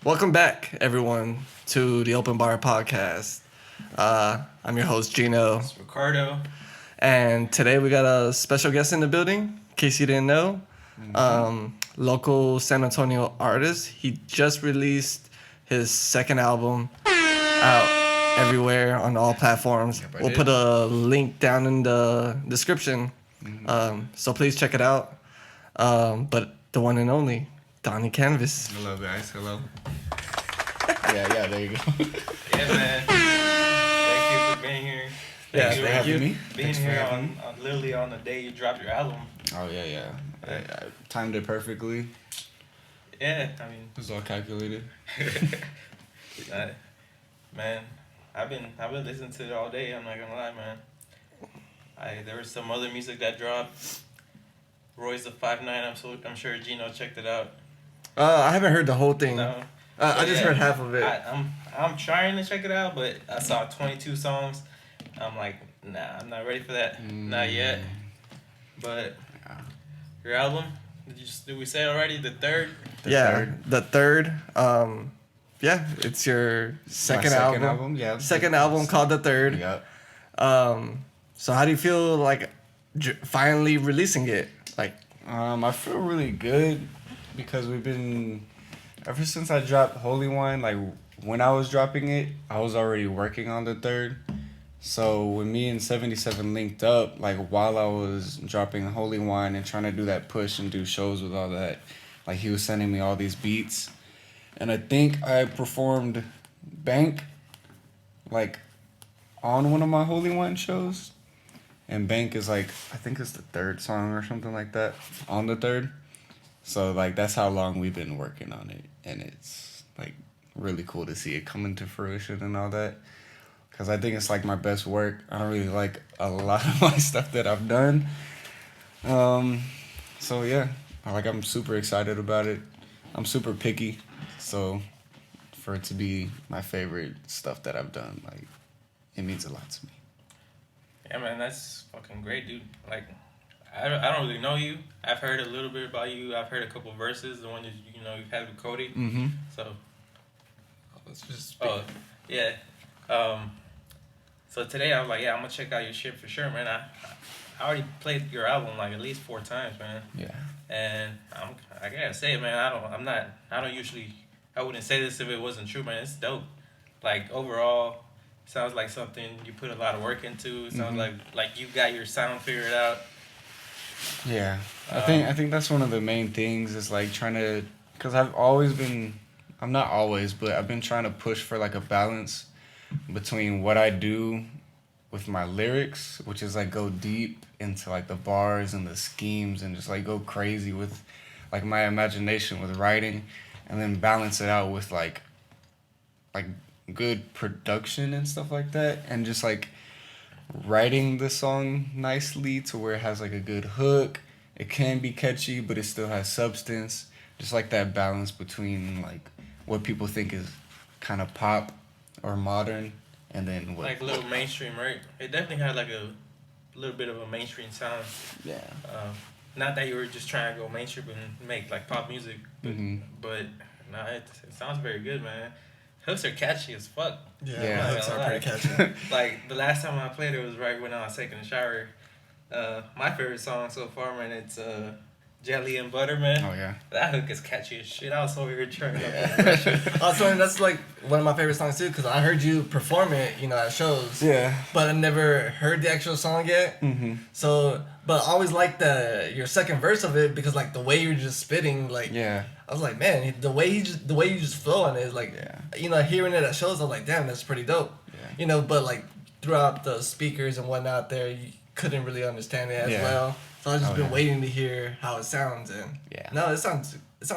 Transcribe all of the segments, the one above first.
Welcome back, everyone, to the Open Bar Podcast. I'm your host, Gino, It's Ricardo. and today we got a special guest in the building. In case you didn't know, local San Antonio artist. He just released his second album out everywhere on all platforms. Yep, I We'll did. put a link down in the description, so please check it out. But the one and only Donnie Canvas. Hello, guys. Hello. Yeah, there you go. Yeah, man. Thank you for being here. Yeah, Thank you for for having me. being Thanks for here having me. on literally on the day you dropped your album. Oh, yeah. I timed it perfectly. Yeah, I mean, It was all calculated. man, I've been listening to it all day. I'm not gonna lie, man. There was some other music that dropped. Roy's the 5'9". I'm sure Gino checked it out. I haven't heard the whole thing. No, I just Yeah. heard half of it. I'm trying to check it out, but I saw 22 songs. I'm like, nah, I'm not ready for that. Not yet. But Yeah. your album, did we say it already? The third. The third. Yeah, it's your second album. Yeah. Second album called The Third. Yep. So how do you feel like finally releasing it? Like, I feel really good because we've been, ever since I dropped Holy Wine, like when I was dropping it, I was already working on the third. So when me and 77 linked up, like while I was dropping Holy Wine and trying to do that push and do shows with all that, like he was sending me all these beats. And I think I performed Bank, like on one of my Holy Wine shows. And Bank is like, I think it's the third song or something like that, on the third. So like that's how long we've been working on it. And it's like really cool to see it coming to fruition and all that. Because I think it's like my best work. I don't really like a lot of my stuff that I've done. So yeah, I'm super excited about it. I'm super picky. So for it to be my favorite stuff that I've done, like it means a lot to me. Yeah, man, that's fucking great, dude. Like, I don't really know you. I've heard a little bit about you. I've heard a couple verses, the one that you've had with Cody. Mm-hmm. So, Let's just yeah. So today I was like, yeah, I'm gonna check out your shit for sure, man. I already played your album like at least 4 times, man. Yeah. And I gotta say, man, I don't usually, I wouldn't say this if it wasn't true, man. It's dope. Like overall, sounds like something you put a lot of work into. It sounds like you got your sound figured out. Yeah, I think that's one of the main things is like trying to, because I'm not always, but I've been trying to push for like a balance between what I do with my lyrics, which is like go deep into like the bars and the schemes and just like go crazy with like my imagination with writing, and then balance it out with like good production and stuff like that, and just like writing the song nicely to where it has like a good hook. It can be catchy, but it still has substance. Just like that balance between like what people think is kind of pop or modern, and then what Like a little mainstream, right? It definitely had like a little bit of a mainstream sound. yeah. Not that you were just trying to go mainstream and make like pop music, but nah, it sounds very good, man. Hooks are catchy as fuck. Yeah, I'm not hooks gonna are lie. pretty catchy. Like the last time I played it was right when I was taking a shower. My favorite song so far, man, it's Jelly and Butter, man. Oh yeah. That hook is catchy as shit. I was over here turned up. Also, that's like one of my favorite songs too, because I heard you perform it, at shows. Yeah. But I never heard the actual song yet. Mm-hmm. So, but I always liked your second verse of it because like the way you're just spitting, like Yeah. I was like, man, the way you just flow on it is like, hearing it at shows, I was like, damn, that's pretty dope. Yeah. But like throughout the speakers and whatnot, there you couldn't really understand it as well. So I just been waiting to hear how it sounds, and no, it sounds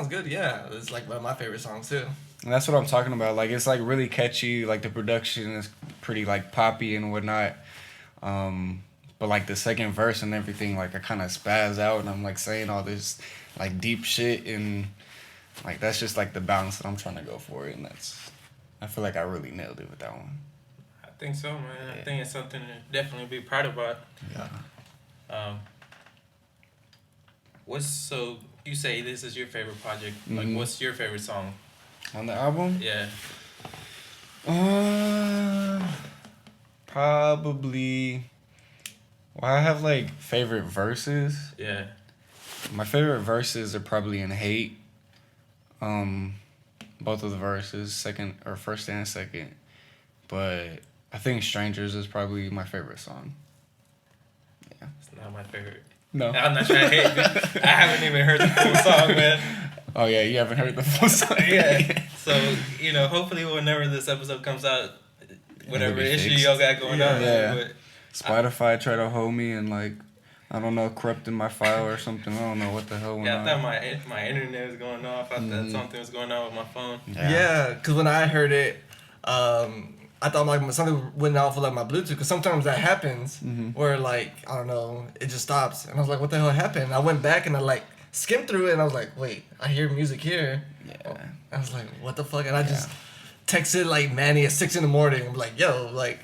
good. Yeah, it's like one of my favorite songs too. And that's what I'm talking about. Like it's like really catchy. Like the production is pretty like poppy and whatnot. But like the second verse and everything, like I kind of spaz out and I'm like saying all this like deep shit, and like that's just like the balance that I'm trying to go for, and I feel like I really nailed it with that one. I think so, man. I think it's something to definitely be proud about. Yeah. So you say this is your favorite project? Like, what's your favorite song? On the album? Yeah. Probably. Well, I have like favorite verses. Yeah. My favorite verses are probably in Hate. Both of the verses, second or first and second. But I think Strangers is probably my favorite song. Yeah. It's not my favorite. No. I'm not trying to hate, but I haven't even heard the full song, man. Oh yeah, you haven't heard the full song. Yeah. So, hopefully whenever this episode comes out, whatever be issue fixed. y'all got going on. Yeah. But Spotify tried to hold me and like, I don't know, corrupted my file or something. I don't know what the hell went yeah, I on. thought my internet was going off. I thought something was going on with my phone. Yeah, because when I heard it, I thought like something went off with like my Bluetooth. Because sometimes that happens where like I don't know, it just stops, and I was like, what the hell happened? And I went back and I like skimmed through it, and I was like, wait, I hear music here. Yeah. I was like, what the fuck? And I just texted like Manny at 6 a.m. I'm like, yo, like,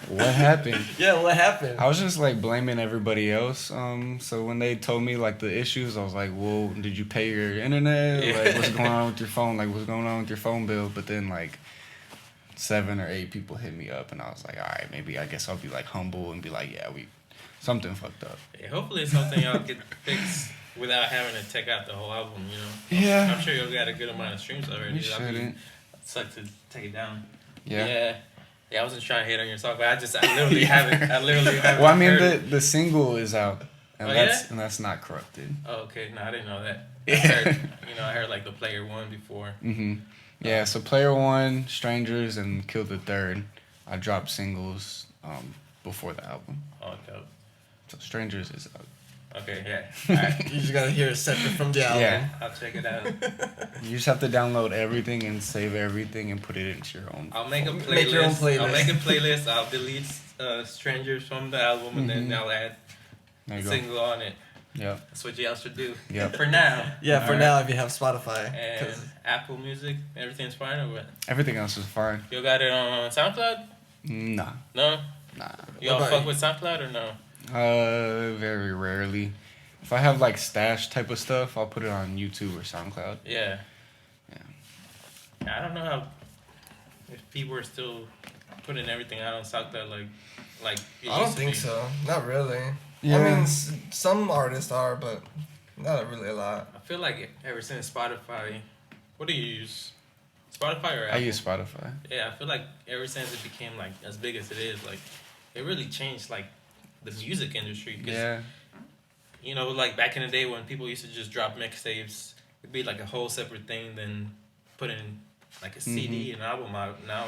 What happened? yeah, what happened? I was just like blaming everybody else. So when they told me like the issues, I was like, well, did you pay your internet? Yeah. Like, what's going on with your phone? Like, what's going on with your phone bill? But then like 7 or 8 people hit me up, and I was like, all right, maybe I guess I'll be like humble and be like, yeah, something fucked up. Yeah, hopefully it's something y'all get fixed without having to take out the whole album, Yeah. I'm sure y'all got a good amount of streams already. You shouldn't. Suck to take it down. Yeah. Yeah, I wasn't trying to hate on your song, but I literally haven't. Well, I mean, heard the single is out, and Oh, that's not corrupted. Oh, okay. No, I didn't know that. Yeah. I heard like the Player One before. Yeah, so Player One, Strangers, and Kill the Third, I dropped singles before the album. Oh, dope. So Strangers is out. Okay, yeah. All right. You just gotta hear it separate from the album. Yeah. I'll check it out. You just have to download everything and save everything and put it into your own. I'll make a playlist. Make your own playlist. I'll make a playlist. I'll delete Strangers from the album, and then I'll add There a you go. single on it. Yep. That's what y'all should do. Yep. For now. Yeah, for Alright. now, if you have Spotify. And 'cause- Apple Music, everything's fine or what? Everything else is fine. You got it on SoundCloud? Nah. No? Nah. Y'all What about fuck you? with SoundCloud or no? Very rarely. If I have like stash type of stuff, I'll put it on YouTube or SoundCloud. Yeah. Yeah. I don't know how if people are still putting everything out on SoundCloud like it I don't used to think be. so. Not really. Yeah. I mean, some artists are, but not really a lot. I feel like ever since Spotify, what do you use? Spotify or Apple? I use Spotify. Yeah, I feel like ever since it became like as big as it is, like it really changed like the music industry. 'Cause, Yeah. like back in the day when people used to just drop mixtapes, it'd be like a whole separate thing than putting like a CD and album out. Now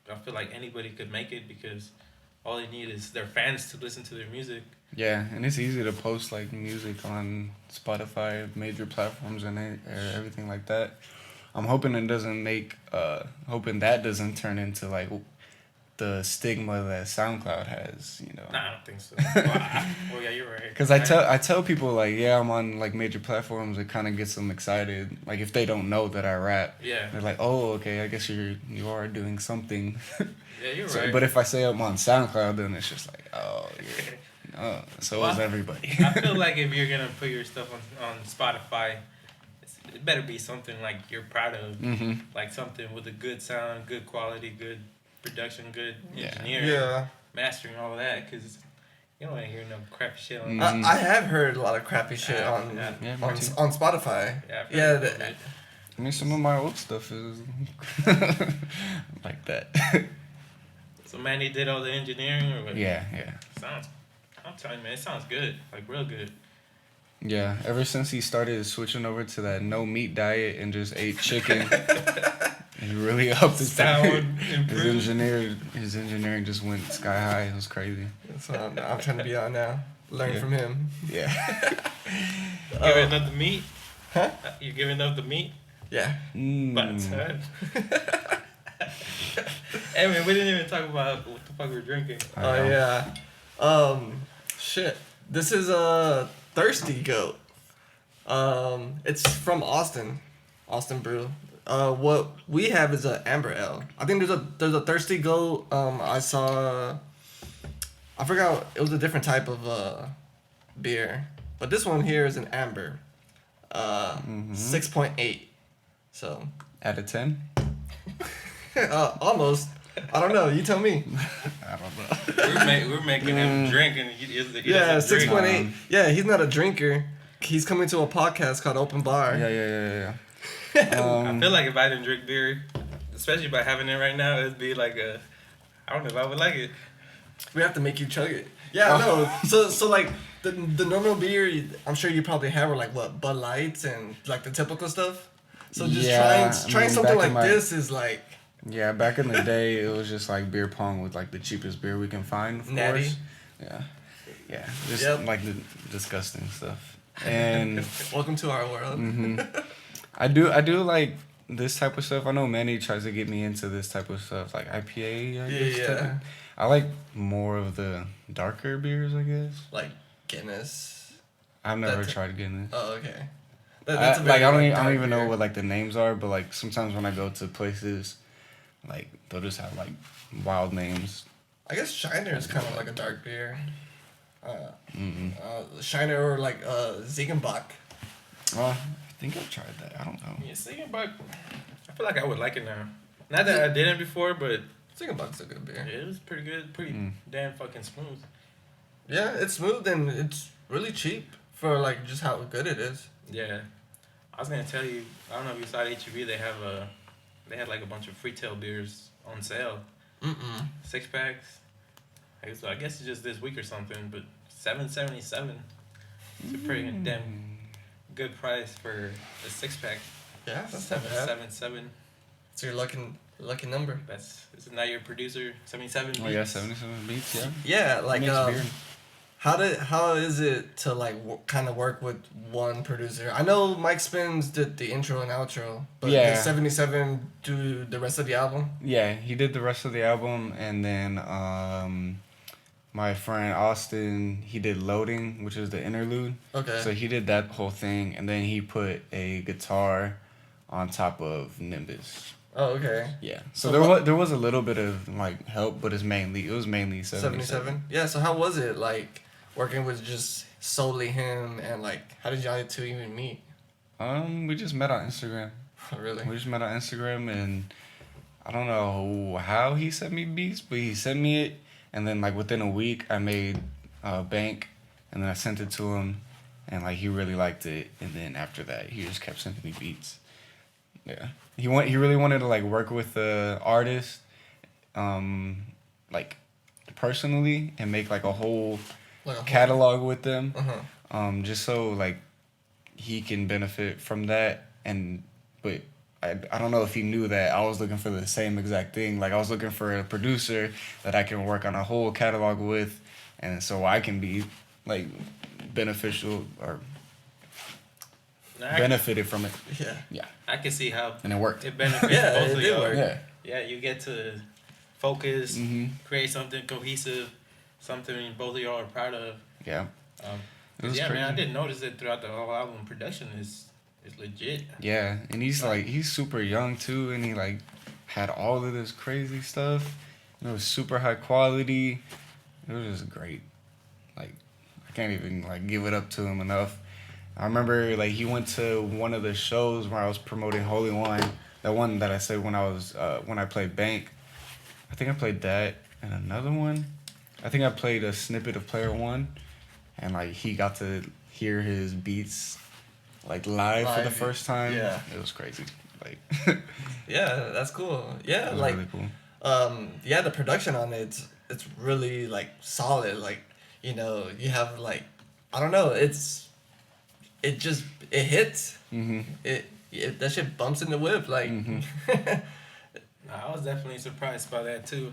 I feel like anybody could make it because all they need is their fans to listen to their music. Yeah, and it's easy to post like music on Spotify, major platforms, and everything like that. I'm hoping it doesn't hoping that doesn't turn into like the stigma that SoundCloud has, Nah, I don't think so. Well, yeah, you're right. Because I tell people like, yeah, I'm on like major platforms. It kind of gets them excited. Like if they don't know that I rap, Yeah. they're like, oh, okay, I guess you are doing something. Yeah, you're So, right. but if I say I'm on SoundCloud, then it's just like, oh, yeah. So Well, is everybody. I feel like if you're gonna put your stuff on Spotify, it better be something like you're proud of, like something with a good sound, good quality, good production, good Yeah. engineering, Yeah. mastering, all of that. Because you don't want to hear no crappy shit on. I have heard a lot of crappy shit Yeah, on yeah. Yeah, me on, too. on Spotify. Yeah, I've Yeah, heard the- of it. I mean, some of my old stuff is like that. So Manny did all the engineering, or what? Yeah. Sounds. I'm telling you, man, it sounds good, like real good. Yeah, ever since he started switching over to that no meat diet and just ate chicken, he really upped his Sound his improved. his engineering just went sky high. It was crazy. That's what I'm trying to be on now. Learn Yeah. from him. Yeah. Giving up the meat? Huh? You giving up the meat? Yeah. But hey man, we didn't even talk about what the fuck we're drinking. Oh yeah. Shit. This is a Thirsty Goat. It's from Austin Brew. What we have is a amber ale. I think there's a Thirsty Goat. I forgot, it was a different type of beer, but this one here is an amber. 6.8. So Out of 10? Almost. I don't know. You tell me. I don't know. We're making him drink, and he Yeah, doesn't drink. 6.8. Yeah, he's not a drinker. He's coming to a podcast called Open Bar. Yeah. I feel like if I didn't drink beer, especially by having it right now, it'd be like I don't know if I would like it. We have to make you chug it. Yeah, no. So like the normal beer, I'm sure you probably have are like what, Bud Lights and like the typical stuff. So just trying something like this is like. Yeah, back in the day, it was just like beer pong with like the cheapest beer we can find. Of Natty. course. Yeah, just like the disgusting stuff. And welcome to our world. I do like this type of stuff. I know Manny tries to get me into this type of stuff, like IPA. I guess, Yeah. I like more of the darker beers, I guess. Like Guinness. I've never tried Guinness. Oh, okay. I don't dark even know beer. what like the names are, but like sometimes when I go to places, like they'll just have like wild names. I guess Shiner is kind of like a dark beer. Shiner or like Ziegenbach. I think I've tried that. I don't know. Yeah, singing, but I feel like I would like it now. Not that I didn't before, but Ziegenbach's a good beer. it was pretty good, pretty damn fucking smooth. Yeah, it's smooth and it's really cheap for like just how good it is. Yeah, I was gonna tell you. I don't know if you saw at HEB. They had like a bunch of Freetail beers on sale. 6 packs. I guess it's just this week or something, but $7.77. It's a pretty damn good price for a 6-pack. Yeah, that's not bad. 7.7. It's your lucky number. Is it not your producer? 77 beats? Oh yeah, 77 beats. Yeah. Yeah, like Makes beer. how is it to like kind of work with one producer? I know Mike Spins did the intro and outro, but Yeah. did 77 do the rest of the album? Yeah, he did the rest of the album, and then my friend Austin, he did Loading, which is the interlude. Okay. So he did that whole thing, and then he put a guitar on top of Nimbus. Oh, okay. Yeah. So So there was a little bit of like help, but it was mainly 77. Yeah. So how was it like working with just solely him, and like how did y'all two even meet? We just met on Instagram. Really? We just met on Instagram, and I don't know how he sent me beats, but he sent me it, and then like within a week I made Bank, and then I sent it to him, and like he really liked it, and then after that he just kept sending me beats. Yeah, he really wanted to like work with the artist, like personally, and make like a whole Like a catalog with them, Uh-huh. just so like he can benefit from that. But I don't know if he knew that I was looking for the same exact thing. Like I was looking for a producer that I can work on a whole catalog with, and so I can be like beneficial or benefited from it. Yeah, I can see how and it worked. it benefits Yeah, both it of did y'all. work. Yeah, Yeah, you get to focus, Mhm. create something cohesive, something both of y'all are proud of. yeah. It was Yeah, crazy. man, I didn't notice it throughout the whole album. Production is legit. Yeah, and he's super young too, and he like had all of this crazy stuff. It was super high quality. It was just great. Like I can't even like give it up to him enough. I remember like he went to one of the shows where I was promoting Holy Wine. That one that I said when I played Bank. I think I played that and another one. I think I played a snippet of Player One, and like he got to hear his beats like live for the Live, first time. yeah. It was crazy. Like Yeah, that's cool. Yeah, it was like really cool. yeah, the production on it's really like solid. Like, you know, you have like I don't know, it hits. Mhm. It that shit bumps in the whip like I was definitely surprised by that too.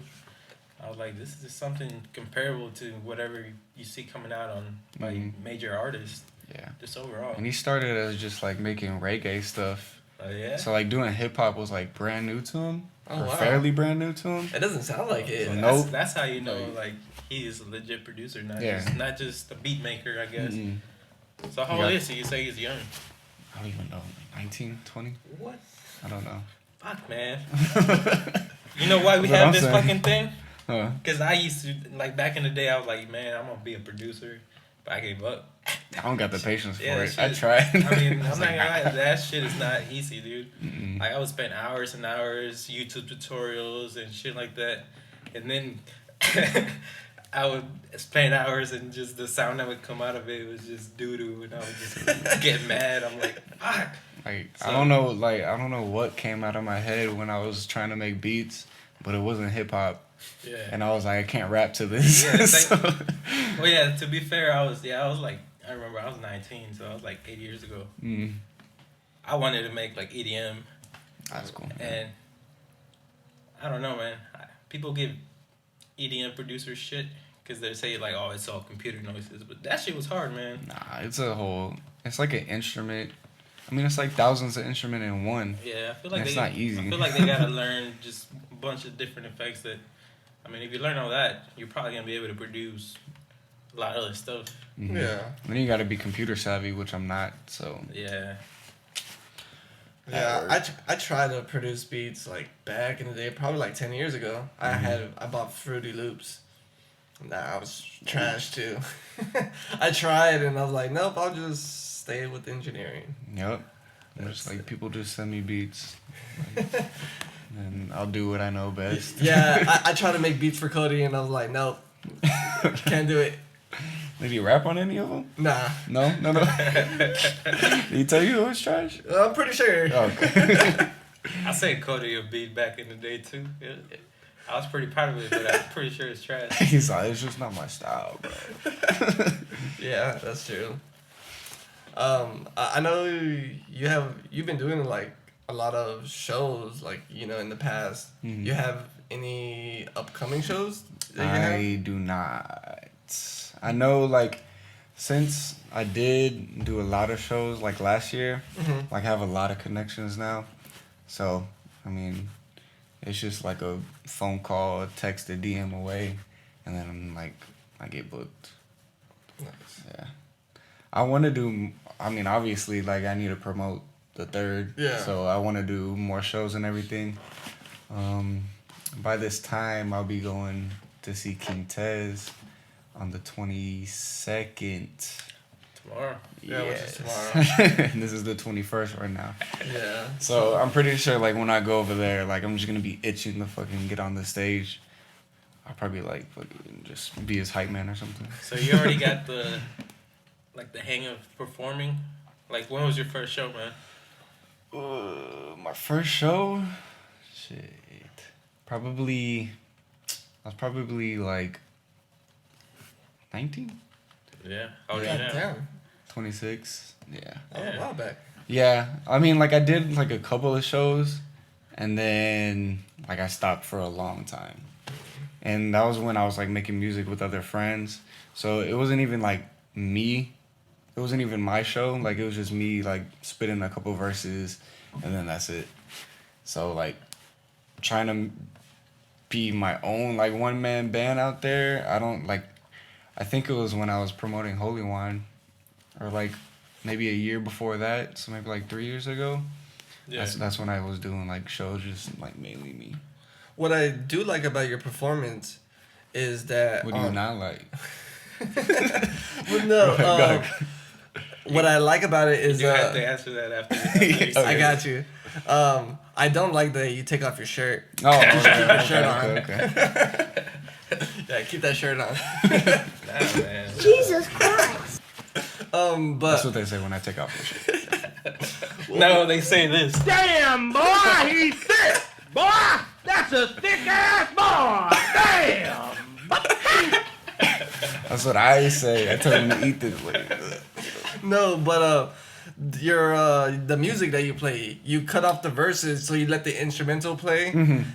I was like, this is something comparable to whatever you see coming out on like major artists. Yeah. Just overall. And he started as just like making reggae stuff. Yeah. So like doing hip hop was like brand new to him. Oh, or wow. fairly brand new to him. It doesn't sound like it. No. Nope. That's how you know like he is a legit producer, not just a beat maker, I guess. Mm-mm. So how old is he? You say he's young. I don't even know. 19, 20? What? I don't know. Fuck, man. You know why we That's what have I'm this saying. fucking thing? Huh. Because I used to, like, back in the day, I was like, man, I'm going to be a producer. But I gave up. I don't got the patience for Yeah, it. that I shit- tried. I mean, I'm not gonna lie, that shit is not easy, dude. Like I would spend hours and hours YouTube tutorials and shit like that, and then I would spend hours and just the sound that would come out of it was just doo doo, and I would just get mad. I'm like, fuck. Like So- I don't know what came out of my head when I was trying to make beats, but it wasn't hip hop, Yeah. and I was like, I can't rap to this. Yeah, it's So- Well, yeah. To be fair, I was like, I remember I was 19, so I was like 8 years ago. I wanted to make like EDM, That's cool. and I don't know, man. People give EDM producers shit because they say like, oh, it's all computer noises, but that shit was hard, man. Nah, it's like an instrument. I mean, it's like thousands of instruments in one. Yeah, I feel like That's not easy. I feel like they gotta learn just a bunch of different effects that. I mean, if you learn all that, you're probably gonna be able to produce a lot of other stuff. Mhm. Yeah. Then you got to be computer savvy, which I'm not. So Yeah. Yeah, I tried to produce beats like back in the day, probably like 10 years ago. I bought Fruity Loops. Nah, I was trash too. I tried and I was like, nope, I'll just stay with engineering. yep. I'm just like people just send me beats, and I'll do what I know best. Yeah, I tried to make beats for Cody and I was like, nope, can't do it. Did he rap on any of them? Nah, No. Did he tell you it was trash? I'm pretty sure. Oh, okay. I say Cody a beat back in the day too. I was pretty proud of it, but I'm pretty sure it's trash. He's like, it's just not my style, bro. Yeah, that's true. I know you've been doing like a lot of shows, like in the past. Mhm. You have any upcoming shows that you have? I do not. I know, like, since I did do a lot of shows, like, last year, Mhm. like, I have a lot of connections now. So, I mean, it's just like a phone call, a text, a DM away, and then I'm like, I get booked. Nice. Yeah. I want to do, I mean, obviously, like, I need to promote the third. Yeah. So I want to do more shows and everything. By this time, I'll be going to see King Tez on the 22nd. Tomorrow. Yeah, which is tomorrow. And this is the 21st right now. Yeah. So I'm pretty sure, like, when I go over there, like, I'm just going to be itching to fucking get on the stage. I'll probably, like, fucking just be his hype man or something. So you already got the hang of performing? Like, when was your first show, man? My first show? Shit. I was probably, like, 19? Yeah. Oh, God yeah. damn. 26? Yeah. That was a while back. Yeah, I mean, like, I did, like, a couple of shows, and then, like, I stopped for a long time. And that was when I was, like, making music with other friends. So it wasn't even, like, me. It wasn't even my show. Like, it was just me, like, spitting a couple verses, and then that's it. So, like, trying to be my own, like, one-man band out there, I think it was when I was promoting Holy Wine, or, like, maybe a year before that, so maybe, like, 3 years ago. Yeah. That's when I was doing, like, shows, just, like, mainly me. What I do like about your performance is that. What do you not like? Well, no. Go. What I like about it is. You have to answer that after you Okay. I got you. I don't like that you take off your shirt. Oh, okay, your shirt on. okay. Yeah, keep that shirt on. Nah, man. Jesus Christ. But That's what they say when I take off my shirt. No, they say this. Damn, boy, he's thick. Boy, that's a thick ass boy. Damn. That's what I say. I tell them to eat this way. no, but your the music that you play, you cut off the verses, so you let the instrumental play,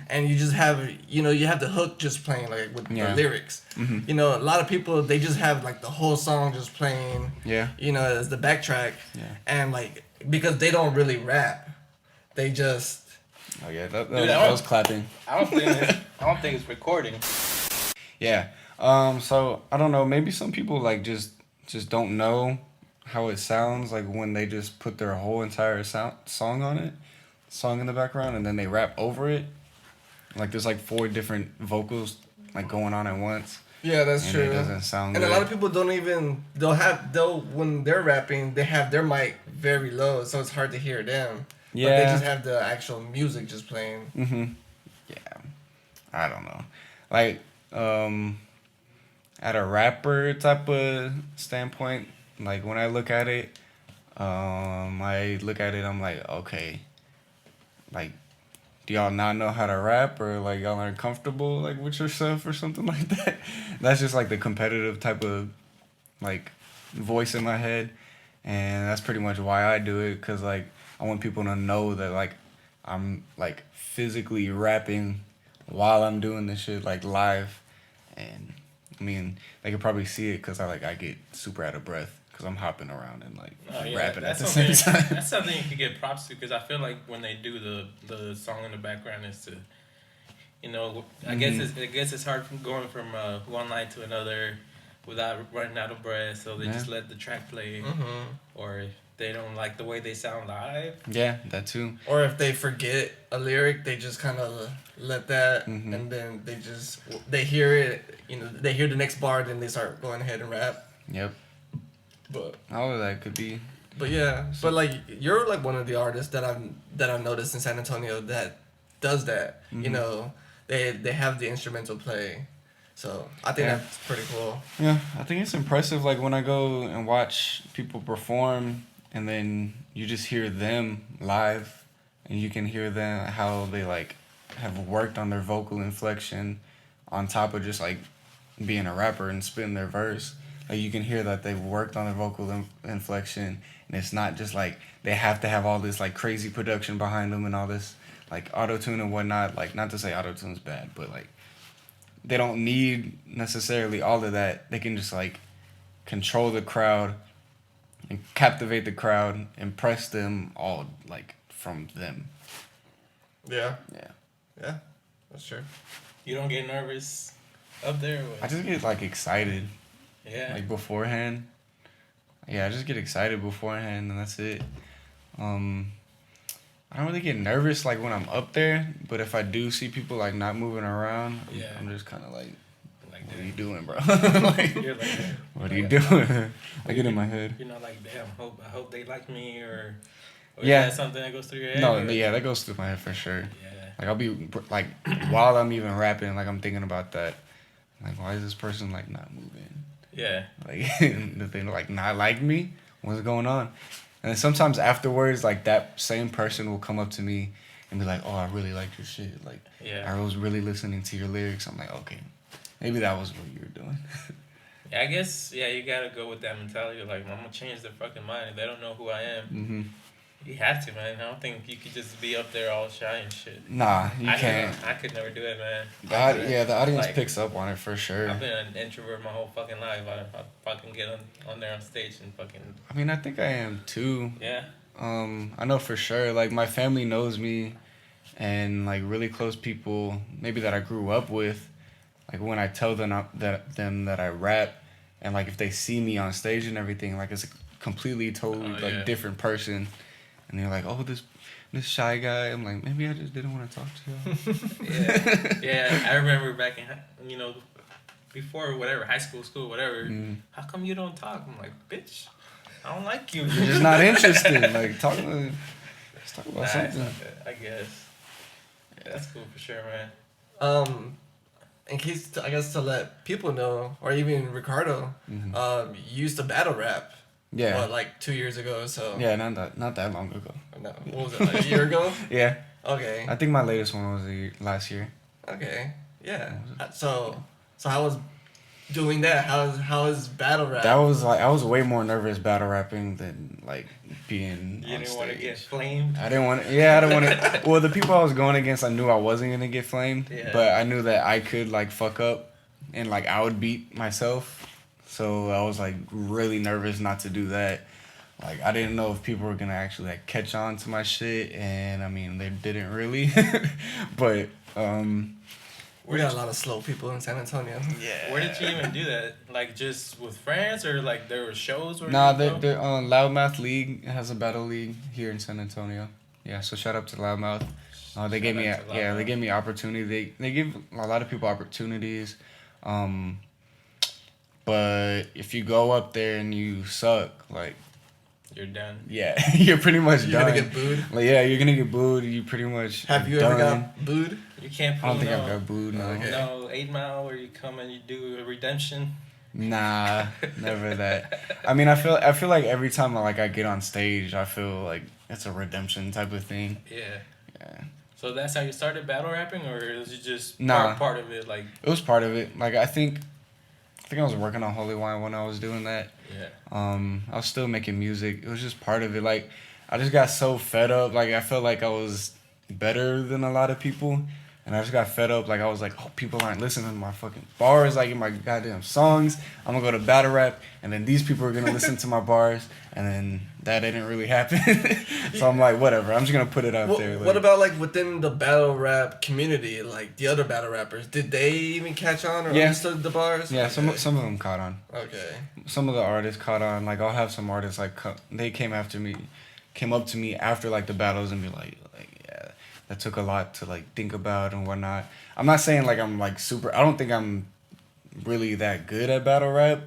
and you just have you have the hook just playing like with Yeah. the lyrics. A lot of people they just have like the whole song just playing. Yeah. As the backtrack. Yeah. And like because they don't really rap, they just. Oh yeah, that Dude, was clapping. I don't think it's recording. Yeah. So I don't know. Maybe some people like just don't know how it sounds like when they just put their whole entire song in the background, and then they rap over it. Like there's like 4 different vocals like going on at once. Yeah, that's and true. it doesn't sound And good. a lot of people don't even they'll when they're rapping they have their mic very low, so it's hard to hear them. But they Yeah. just have the actual music just playing. Yeah, I don't know. Like, at a rapper type of standpoint, like when I look at it, I'm like, okay, like, do y'all not know how to rap, or like y'all aren't comfortable like with yourself or something like that? That's just like the competitive type of like voice in my head, and that's pretty much why I do it, because like I want people to know that like I'm like physically rapping while I'm doing this shit like live. And I mean, they could probably see it because I get super out of breath because I'm hopping around and like Oh, yeah, rapping at that's the same something. time. That's something you could get props to, because I feel like when they do the song in the background is to, you know, I guess it's hard from going from one line to another without running out of breath, so they just let the track play, or if they don't like the way they sound live. Yeah, that too. Or if they forget a lyric, they just kind of let that, Mm-hmm. and then they hear it. You know, they hear the next bar, then they start going ahead and rap. Yep. But All of that could be. yeah, but like you're like one of the artists that I've noticed in San Antonio that does that. Mm-hmm. You know, they have the instrumental play, so I think Yeah. that's pretty cool. Yeah, I think it's impressive. Like when I go and watch people perform, and then you just hear them live, and you can hear them how they like have worked on their vocal inflection, on top of just like being a rapper and spitting their verse. Like you can hear that they've worked on their vocal inflection, and it's not just like they have to have all this like crazy production behind them and all this like auto tune and whatnot. Like, not to say auto tune's bad, but like they don't need necessarily all of that. They can just like control the crowd and captivate the crowd, impress them all like from them. Yeah, Yeah. that's true. You don't get nervous up there. I just get like excited Yeah. like beforehand. Yeah, I just get excited beforehand and that's it. I don't really get nervous like when I'm up there, but if I do see people like not moving around, Yeah. I'm just kind of like, Like, what are damn. you doing, bro? Like, You're like, what are you doing? I get in my head. You're not like, damn, I hope they like me, or Yeah. is that something that goes through your head? No, or? yeah, that goes through my head for sure. Yeah. Like I'll be like while I'm even rapping, like I'm thinking about that. Like, why is this person like not moving? Yeah. Like, do they like not like me? What's going on? And then sometimes afterwards, like that same person will come up to me and be like, "Oh, I really liked your shit. Like, Yeah. I was really listening to your lyrics." I'm like, "Okay, maybe that was what you were doing." Yeah, I guess, yeah, you gotta go with that mentality. Like, I'm gonna change their fucking mind. If they don't know who I am, Mm-hmm. you have to, man. I don't think you could just be up there all shy and shit. Nah, you can't. I could never do it, man. The audience Like, picks up on it for sure. I've been an introvert my whole fucking life. I fucking get on there on stage and fucking, I mean, I think I am too. yeah. I know for sure. Like my family knows me, and like really close people, maybe that I grew up with. Like when I tell them that I rap, and like if they see me on stage and everything, like it's a completely totally Oh, like yeah. different person, and they're like, "Oh, this shy guy." I'm like, maybe I just didn't want to talk to you. Yeah, I remember back in, before whatever, high school, whatever. Mm. How come you don't talk? I'm like, bitch, I don't like you. You're just not interested. Like let's talk about Nah, something. I guess. Yeah, that's cool for sure, man. In case I guess to let people know, or even Ricardo, you used to battle rap. Yeah. What, like 2 years ago? So Yeah, not that long ago. no, what was it? Like a year ago? Yeah, Okay. I think my latest one was last year. Okay. Yeah. So how was doing that? How is battle rap? That was like I was way more nervous battle rapping than like being You on didn't want to stage. get flamed. I didn't want. Yeah, I didn't want to. Well, the people I was going against, I knew I wasn't gonna get flamed, Yeah. but I knew that I could like fuck up, and like I would beat myself. So I was like really nervous not to do that. Like I didn't know if people were gonna actually like catch on to my shit, and I mean they didn't really. But We got a lot of slow people in San Antonio. yeah. Where did you even do that? Like just with friends, or like there were shows where Nah, you go? they're on Loudmouth League. It has a battle league here in San Antonio. Yeah, so shout out to Loudmouth. They gave me opportunity. They give a lot of people opportunities. But if you go up there and you suck, like, You're done. yeah, you're pretty much You're done. gonna get booed. Like, yeah, you're gonna get booed. You pretty much Have you done. ever got booed? You can't I pull don't think no, I've got booed. No. Okay. no 8 Mile where you come and you do a redemption. Nah, never that. I mean, I feel like every time I get on stage, I feel like it's a redemption type of thing. Yeah. Yeah. So that's how you started battle rapping, or is it just Nah. part of it? Like, It was part of it. Like I think I was working on Holy Wine when I was doing that. yeah. I was still making music. It was just part of it. Like I just got so fed up. Like I felt like I was better than a lot of people. And I just got fed up. Like I was like, oh, people aren't listening to my fucking bars, like in my goddamn songs. I'm gonna go to battle rap, and then these people are gonna listen to my bars, and then that didn't really happen. So I'm like, whatever. I'm just gonna put it out there. Like, What about like within the battle rap community, like the other battle rappers? Did they even catch on or Yeah. understood the bars? Yeah, Okay. some of them caught on. Okay. Some of the artists caught on. Like I'll have some artists like they came up to me after like the battles and be like yeah, that took a lot to like think about and whatnot. I'm not saying like I'm like super. I don't think I'm really that good at battle rap.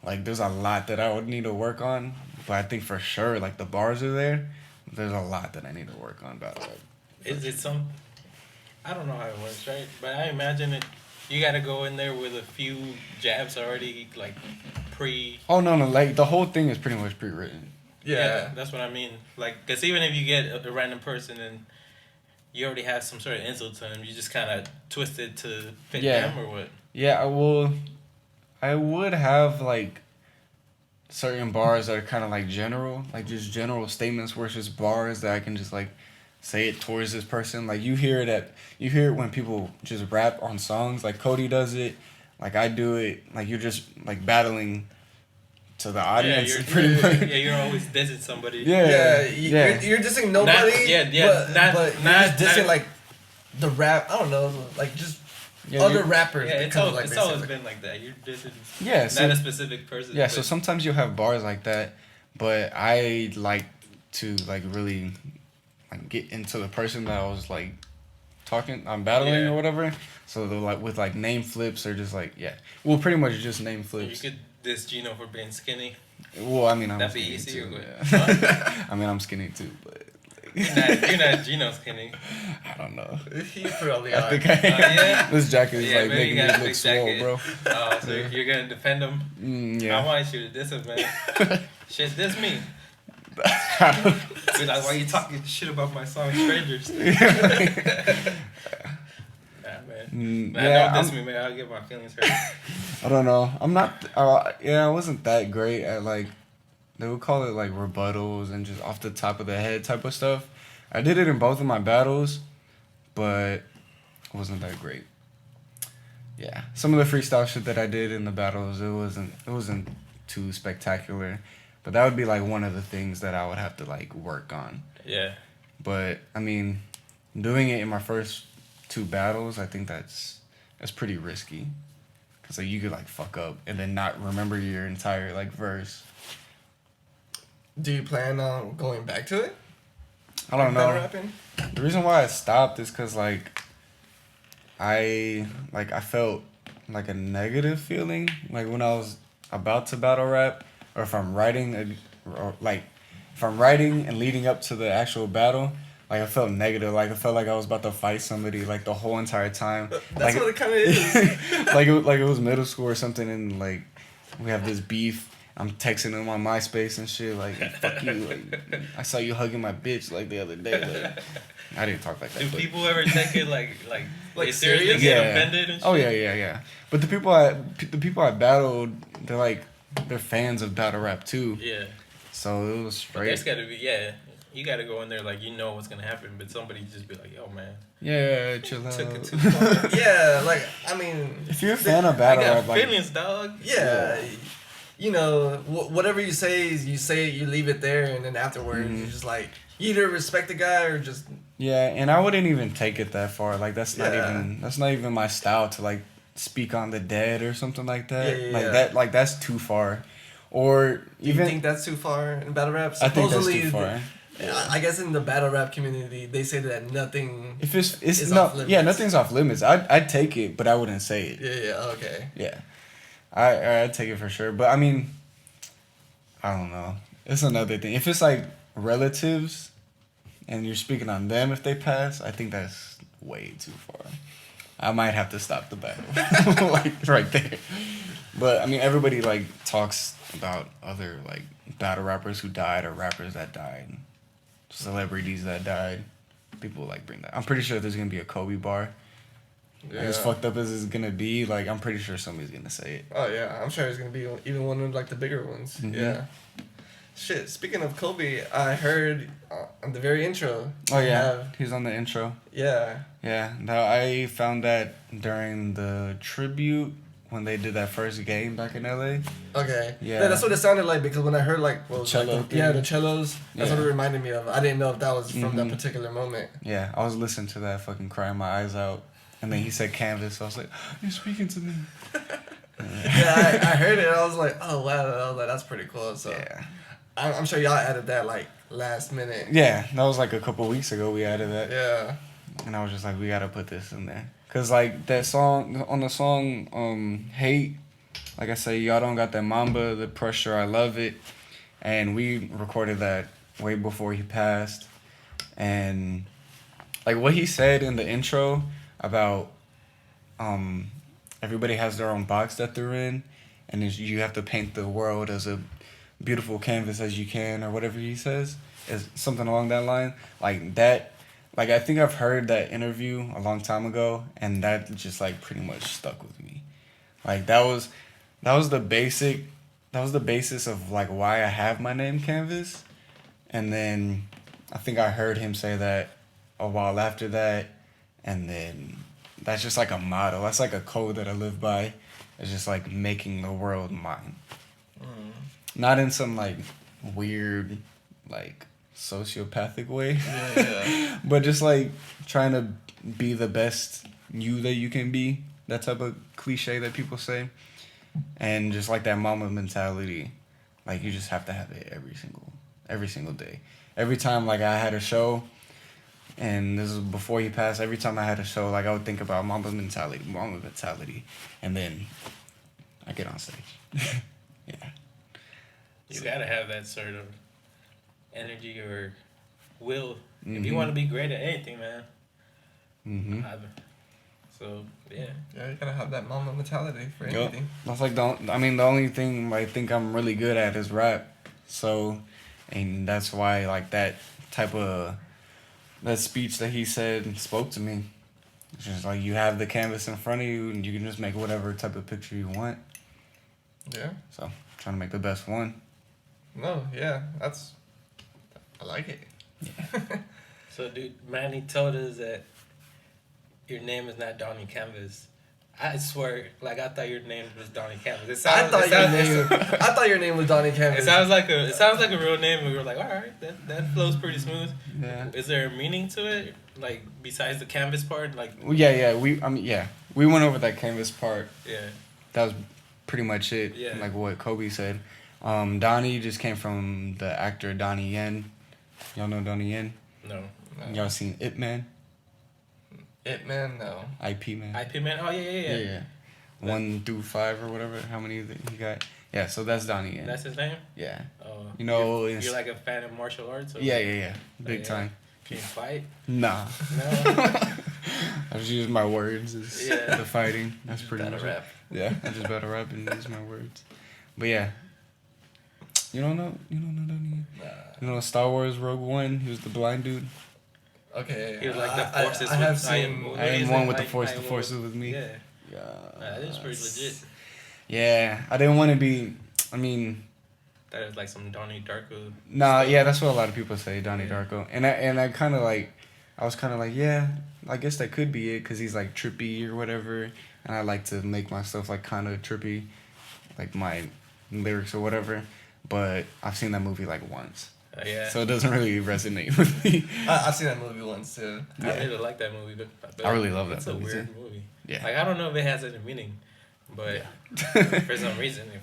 Like there's a lot that I would need to work on, but I think for sure like the bars are there. There's a lot that I need to work on battle rap. Is it some? I don't know how it works, right? But I imagine it. You got to go in there with a few jabs already, like pre. Oh no, like the whole thing is pretty much pre-written. Yeah. That's what I mean. Like, because even if you get a random person and you already have some sort of insult to them, you just kind of twist it to fit Yeah. them or what? Yeah, I would have like certain bars that are kind of like general, like just general statements where it's just bars that I can just like say it towards this person. Like you hear it when people just rap on songs, like Cody does it, like I do it, like you're just like battling to the audience pretty much. Yeah, you're always dissing somebody. Yeah. You're dissing nobody. But you're just dissing like the rap. I don't know, like just Yeah, other you're- rappers. Yeah, that it's kind of, always, like, it's always basically. been like that. You're dissing Yeah, so not a specific person. yeah, but so sometimes you'll have bars like that, but I like to like really like get into the person that I was like I'm battling Yeah. or whatever. So they're like with like name flips or just like well pretty much just name you flips. could diss Gino for being skinny. Well, I mean I'm That'd be skinny easier, too. but- Yeah. I mean I'm skinny too, but You're not Gino skinny. I don't know. You probably I are. think yeah? this jacket is Yeah, like maybe making you me got a look big swole, jacket. bro. Oh, so you're gonna defend him? I Yeah. want you to diss him, man. Shit, diss me. Be like, why you talking shit about my song, Strangers? Nah, man. Nah, yeah, don't diss me, man. I'll get my feelings hurt. I don't know. I'm not. I wasn't that great at like. They would call it like rebuttals and just off the top of the head type of stuff. I did it in both of my battles, but it wasn't that great. Yeah, some of the freestyle shit that I did in the battles, it wasn't too spectacular, but that would be like one of the things that I would have to like work on. Yeah. But I mean, doing it in my first 2 battles, I think that's pretty risky, cause like you could like fuck up and then not remember your entire like verse. Do you plan on going back to it? I don't Battle know. rapping? The reason why I stopped is cause like I felt like a negative feeling like when I was about to battle rap, or if I'm writing and leading up to the actual battle. Like I felt negative. Like I felt like I was about to fight somebody like the whole entire time. That's like, what it kind of is. like it was middle school or something, and like we have this beef. I'm texting him on MySpace and shit like fuck you. Like, I saw you hugging my bitch like the other day. Like, I didn't talk like that. Do but- people ever take it like Like they seriously serious? get Yeah. offended and shit? Oh yeah. But the people I battled, they're fans of battle rap too. Yeah. So it was But straight. there's gotta be, yeah. You gotta go in there like you know what's gonna happen, but somebody just be like, yo, man. Yeah, chill out. Took it too far. Yeah, like, I mean, If you're a fan of I battle got rap, like feelings, dog. yeah. You know, whatever you say, you leave it there, and then afterwards, Mm-hmm. you're just like, you either respect the guy or just, yeah, and I wouldn't even take it that far. Like that's not Yeah. even my style to like speak on the dead or something like that. Yeah. Like that's too far. Or do you even think that's too far in battle rap? I think that's Supposedly, too far. I guess in the battle rap community, they say that nothing. If it's It's no, off limits. yeah, nothing's off limits. I'd take it, but I wouldn't say it. Yeah, okay. Yeah. I'd take it for sure. But I mean, I don't know. It's another thing. If it's like relatives, and you're speaking on them if they pass, I think that's way too far. I might have to stop the battle, like right there. But I mean, everybody like talks about other like battle rappers who died or rappers that died, celebrities that died. People like bring that. I'm pretty sure there's gonna be a Kobe bar. Yeah. As fucked up as it's gonna be, like I'm pretty sure somebody's gonna say it. Oh yeah, I'm sure it's gonna be even one of like the bigger ones. Mhm. Yeah. Shit. Speaking of Kobe, I heard on the very intro. Oh they yeah, have- he's on the intro. yeah. Yeah, now I found that during the tribute when they did that first game back in LA. Okay. Yeah. That's what it sounded like because when I heard like Cello like, yeah, thing. the cellos. That's what Yeah. it reminded me of. I didn't know if that was from that Mhm. particular moment. Yeah, I was listening to that fucking crying my eyes out, and then he said Canvas. So I was like, "You're speaking to me." Yeah, I heard it. I was like, oh wow, I was like, that's pretty cool. So Yeah. I'm sure y'all added that like last minute. Yeah, that was like a couple weeks ago we added that, Yeah. and I was just like, we gotta put this in there, cause like that song on the song Hate, like I say, y'all don't got that Mamba, the pressure, I love it, and we recorded that way before he passed, and like what he said in the intro about everybody has their own box that they're in, and you have to paint the world as a beautiful canvas as you can, or whatever he says, is something along that line. Like that, like I think I've heard that interview a long time ago, and that just like pretty much stuck with me. Like that was the basis of like why I have my name Canvas, and then I think I heard him say that a while after that, and then that's just like a motto. That's like a code that I live by. It's just like making the world mine. Not in some like weird, like sociopathic way, Yeah. but just like trying to be the best you that you can be. That type of cliche that people say, and just like that mama mentality, like you just have to have it every single day. Every time like I had a show, and this was before he passed. Every time I had a show, like I would think about mama mentality, and then I get on stage. Yeah. You gotta have that sort of energy or will if Mhm. you want to be great at anything, man. Mhm. So yeah, Yeah, you gotta have that mama mentality for Yup. anything. That's like the only thing I think I'm really good at is rap. So, and that's why like that type of that speech that he said spoke to me. It's just like you have the canvas in front of you and you can just make whatever type of picture you want. Yeah. So, trying to make the best one. No. Yeah. I like it. so dude, Manny told us that your name is not Donnie Canvas. I swear, like I thought your name was Donnie Canvas. I thought your name was Donnie Canvas. It sounds like a real name, and we were like, all right, that flows pretty smooth. Yeah. Is there a meaning to it, like besides the canvas part? Like Well, yeah. We went over that canvas part. yeah, That was pretty much it. Yeah. Like what Kobe said. Donnie just came from the actor Donnie Yen. Y'all know Donnie Yen? no, Y'all seen Ip Man? It Man, no. IP Man? IP man. Oh yeah. Yeah. 1 through 5 or whatever. How many he got? Yeah. So that's Donnie Yen. That's his name. Yeah. Oh, You know, you're, it's- you're like a fan of martial arts. Or Yeah. Big Yeah. time. Can you fight? Nah. No. I just use my words as Yeah. the fighting. That's pretty Battle much rap. it. Yeah. I just battle rap and use my words. But yeah. You don't know Donnie Yen? You know Star Wars Rogue One? He was the blind dude. Okay. He was like the forces. I have with, seen. what I is am it? one with the I force. am The one force is with me. Yeah, Yeah. that is pretty legit. Yeah, I didn't want to be. I mean, That is like some Donnie Darko. nah. stuff. Yeah, that's what a lot of people say, Donnie Yeah. Darko. And I kind of like, I was kind of like, yeah, I guess that could be it, because he's like trippy or whatever, and I like to make my stuff like kind of trippy, like my lyrics or whatever. But I've seen that movie like once, Yeah. so it doesn't really resonate with me. I've seen that movie once too. I Yeah. really like that movie. But I really love that it's movie, a weird too. movie. Yeah. Like I don't know if it has any meaning, but for some reason it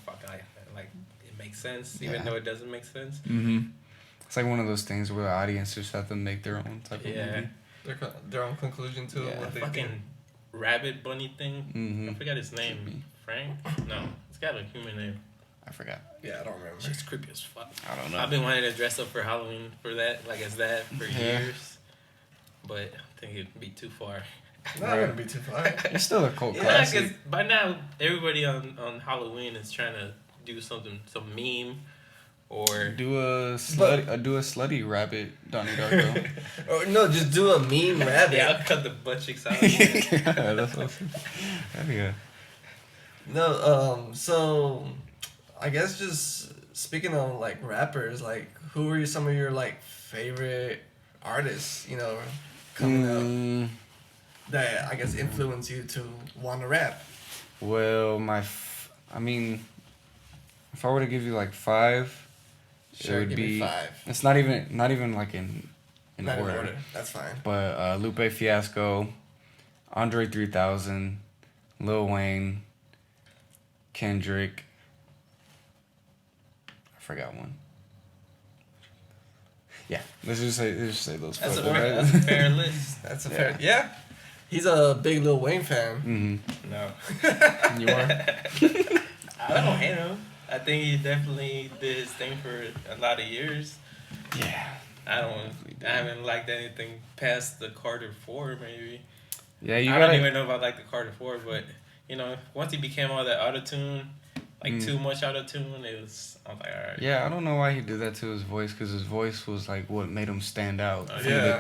makes sense, even Yeah. though it doesn't make sense. Mm-hmm. It's like one of those things where the audience just have to make their own type of Yeah. movie. Their own conclusion to Yeah. what they Fucking think. rabbit bunny thing. Mm-hmm. I forgot his name. Frank? No, it's got a human name. I forgot. Yeah, I don't remember. She's creepy as fuck. I don't know. I've been wanting to dress up for Halloween for that, like as that for Yeah. years, but I think it'd be too far. Not gonna be too far. It's still a cult Yeah, classic. because by now everybody on Halloween is trying to do some meme or Do a slutty rabbit, Donnie Darko. Or no, just do a mean rabbit. yeah, I'll cut the butt cheeks out. Yeah, that's awesome. Yeah. No, so I guess just speaking of like rappers, like who are some of your like favorite artists, you know, coming up that I guess influence you to want to rap? Well, I mean, if I were to give you like 5, Sure, it would give be me 5. It's not even like in Not order. in order. That's fine. But Lupe Fiasco, Andre 3000, Lil Wayne, Kendrick. I forgot one. Yeah, let's just say those. That's a four, fair, right? that's a fair list. That's a fair. Yeah, he's a big Lil Wayne fan. No, You are. I don't hate him. I think he definitely did his thing for a lot of years. Yeah. I haven't liked anything past the Carter 4 maybe. Yeah, you I gotta. don't even know if I like the Carter 4, but you know, once he became all that auto-tune, like too much auto-tune, I was like, alright. Yeah, I don't know why he did that to his voice, because his voice was like what made him stand out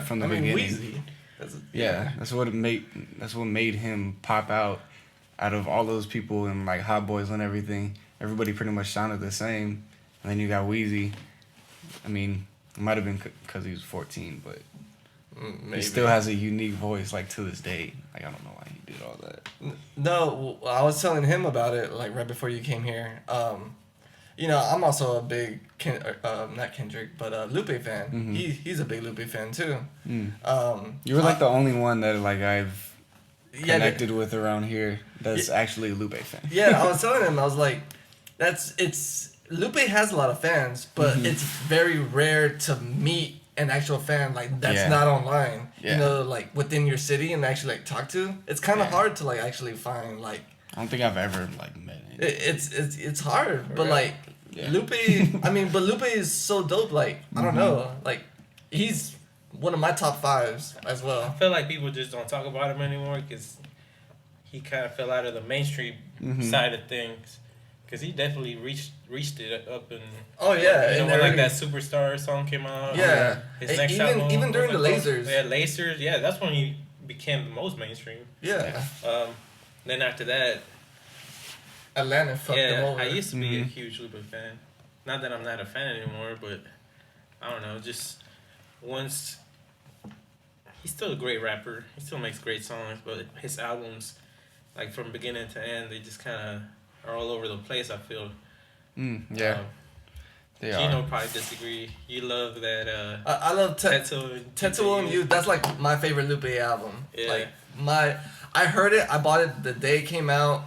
from the I mean, beginning. Weezy. That's what made him pop out of all those people and like Hot Boys and everything. Everybody pretty much sounded the same, and then you got Weezy. I mean, it might have been because he was 14, but Maybe. he still has a unique voice like to this day. Like I don't know why he did all that. No, I was telling him about it like right before you came here. You know, I'm also a big not Kendrick, but Lupe fan. Mm-hmm. He's a big Lupe fan too. You were like the only one that like I've Yeah, connected with around here that's actually a Lupe fan. Yeah, I was telling him, I was like, Lupe has a lot of fans, but it's very rare to meet an actual fan like that's not online. Yeah. You know, like within your city and actually like talk to. It's kind of hard to like actually find like. I don't think I've ever like met him. It's hard, but real? like Yeah. Lupe. I mean, but Lupe is so dope. Like I don't know, like he's one of my top 5s as well. I feel like people just don't talk about him anymore because he kind of fell out of the mainstream side of things. Because he definitely reached it up and Oh yeah, you know, and when like every- that Superstar song came out. Yeah, His next even album, even during the what's it lasers. called? Yeah, lasers. Yeah, that's when he became the most mainstream. Yeah, Then after that, Atlanta fucked him yeah, over. I used to be a huge Lupe fan. Not that I'm not a fan anymore, but I don't know. Just once, he's still a great rapper. He still makes great songs, but his albums, like from beginning to end, they just kind of are all over the place. I feel. Yeah, they Gino are. probably disagree. You love that. I love Tetsuo and You. That's like my favorite Lupe album. Yeah. Like I heard it. I bought it the day it came out.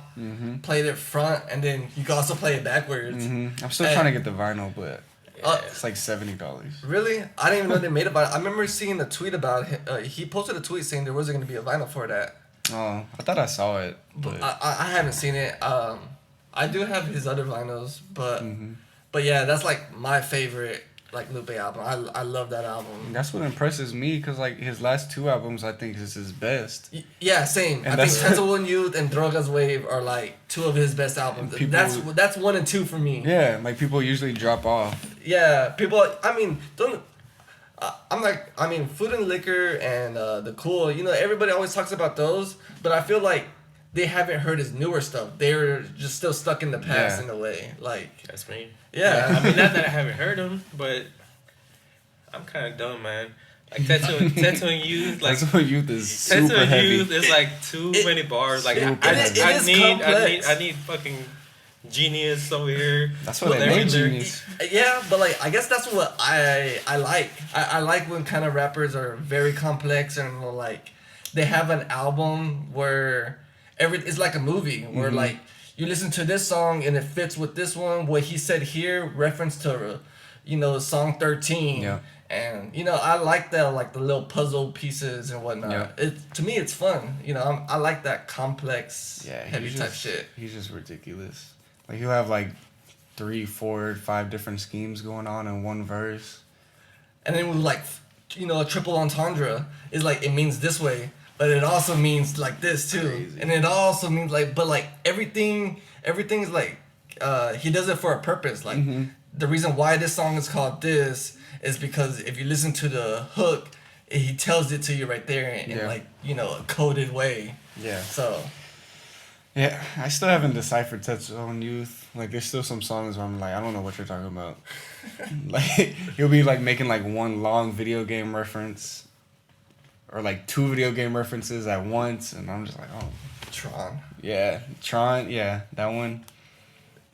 Played it front, and then you can also play it backwards. I'm still trying to get the vinyl, but it's like $70. Really? I didn't even know they made it. I remember seeing a tweet about it. He posted a tweet saying there wasn't going to be a vinyl for that. Oh, I thought I saw it, but I haven't seen it. I do have his other vinyls, but yeah, that's like my favorite like Lupe album. I love that album. that's what impresses me because like his last 2 albums, I think is his best. Yeah, same. And I think Tetsuo and Youth and Drogas Wave are like 2 of his best albums. People- That's 1 and 2 for me. Yeah, like people usually drop off. Yeah, people. I mean, Food and Liquor and The Cool. You know, everybody always talks about those, but I feel like they haven't heard his newer stuff. They're just still stuck in the past in a way. Like, That's me. yeah. I mean, not that I haven't heard him, but I'm kind of dumb, man. Like Tetsuo and Youth, like That's what Youth is Tetsuo super and heavy. Youth is like too many bars. Like it is complex. I need fucking genius over here. That's what With they every made lyric. Genius. Yeah, but like I guess that's what I like. I like when kind of rappers are very complex and like they have an album where it's like a movie where like you listen to this song and it fits with this one. What he said here reference to song 13. Yeah. And you know, I like the little puzzle pieces and whatnot. Yeah. To me, it's fun. You know, I like that complex, heavy he's type just, shit. He's just ridiculous. Like he'll have like 3, 4, 5 different schemes going on in one verse. And then with like, you know, a triple entendre is like, it means this way, but it also means like this too. Crazy. And it also means like, but like everything's like, he does it for a purpose. Like the reason why this song is called this is because if you listen to the hook, he tells it to you right there in like, you know, a coded way. Yeah. So. Yeah, I still haven't deciphered Touch on Youth. Like, there's still some songs where I'm like, I don't know what you're talking about. Like, he'll be like making like one long video game reference, or like 2 video game references at once, and I'm just like, oh. Tron. Yeah, Tron. Yeah, that one.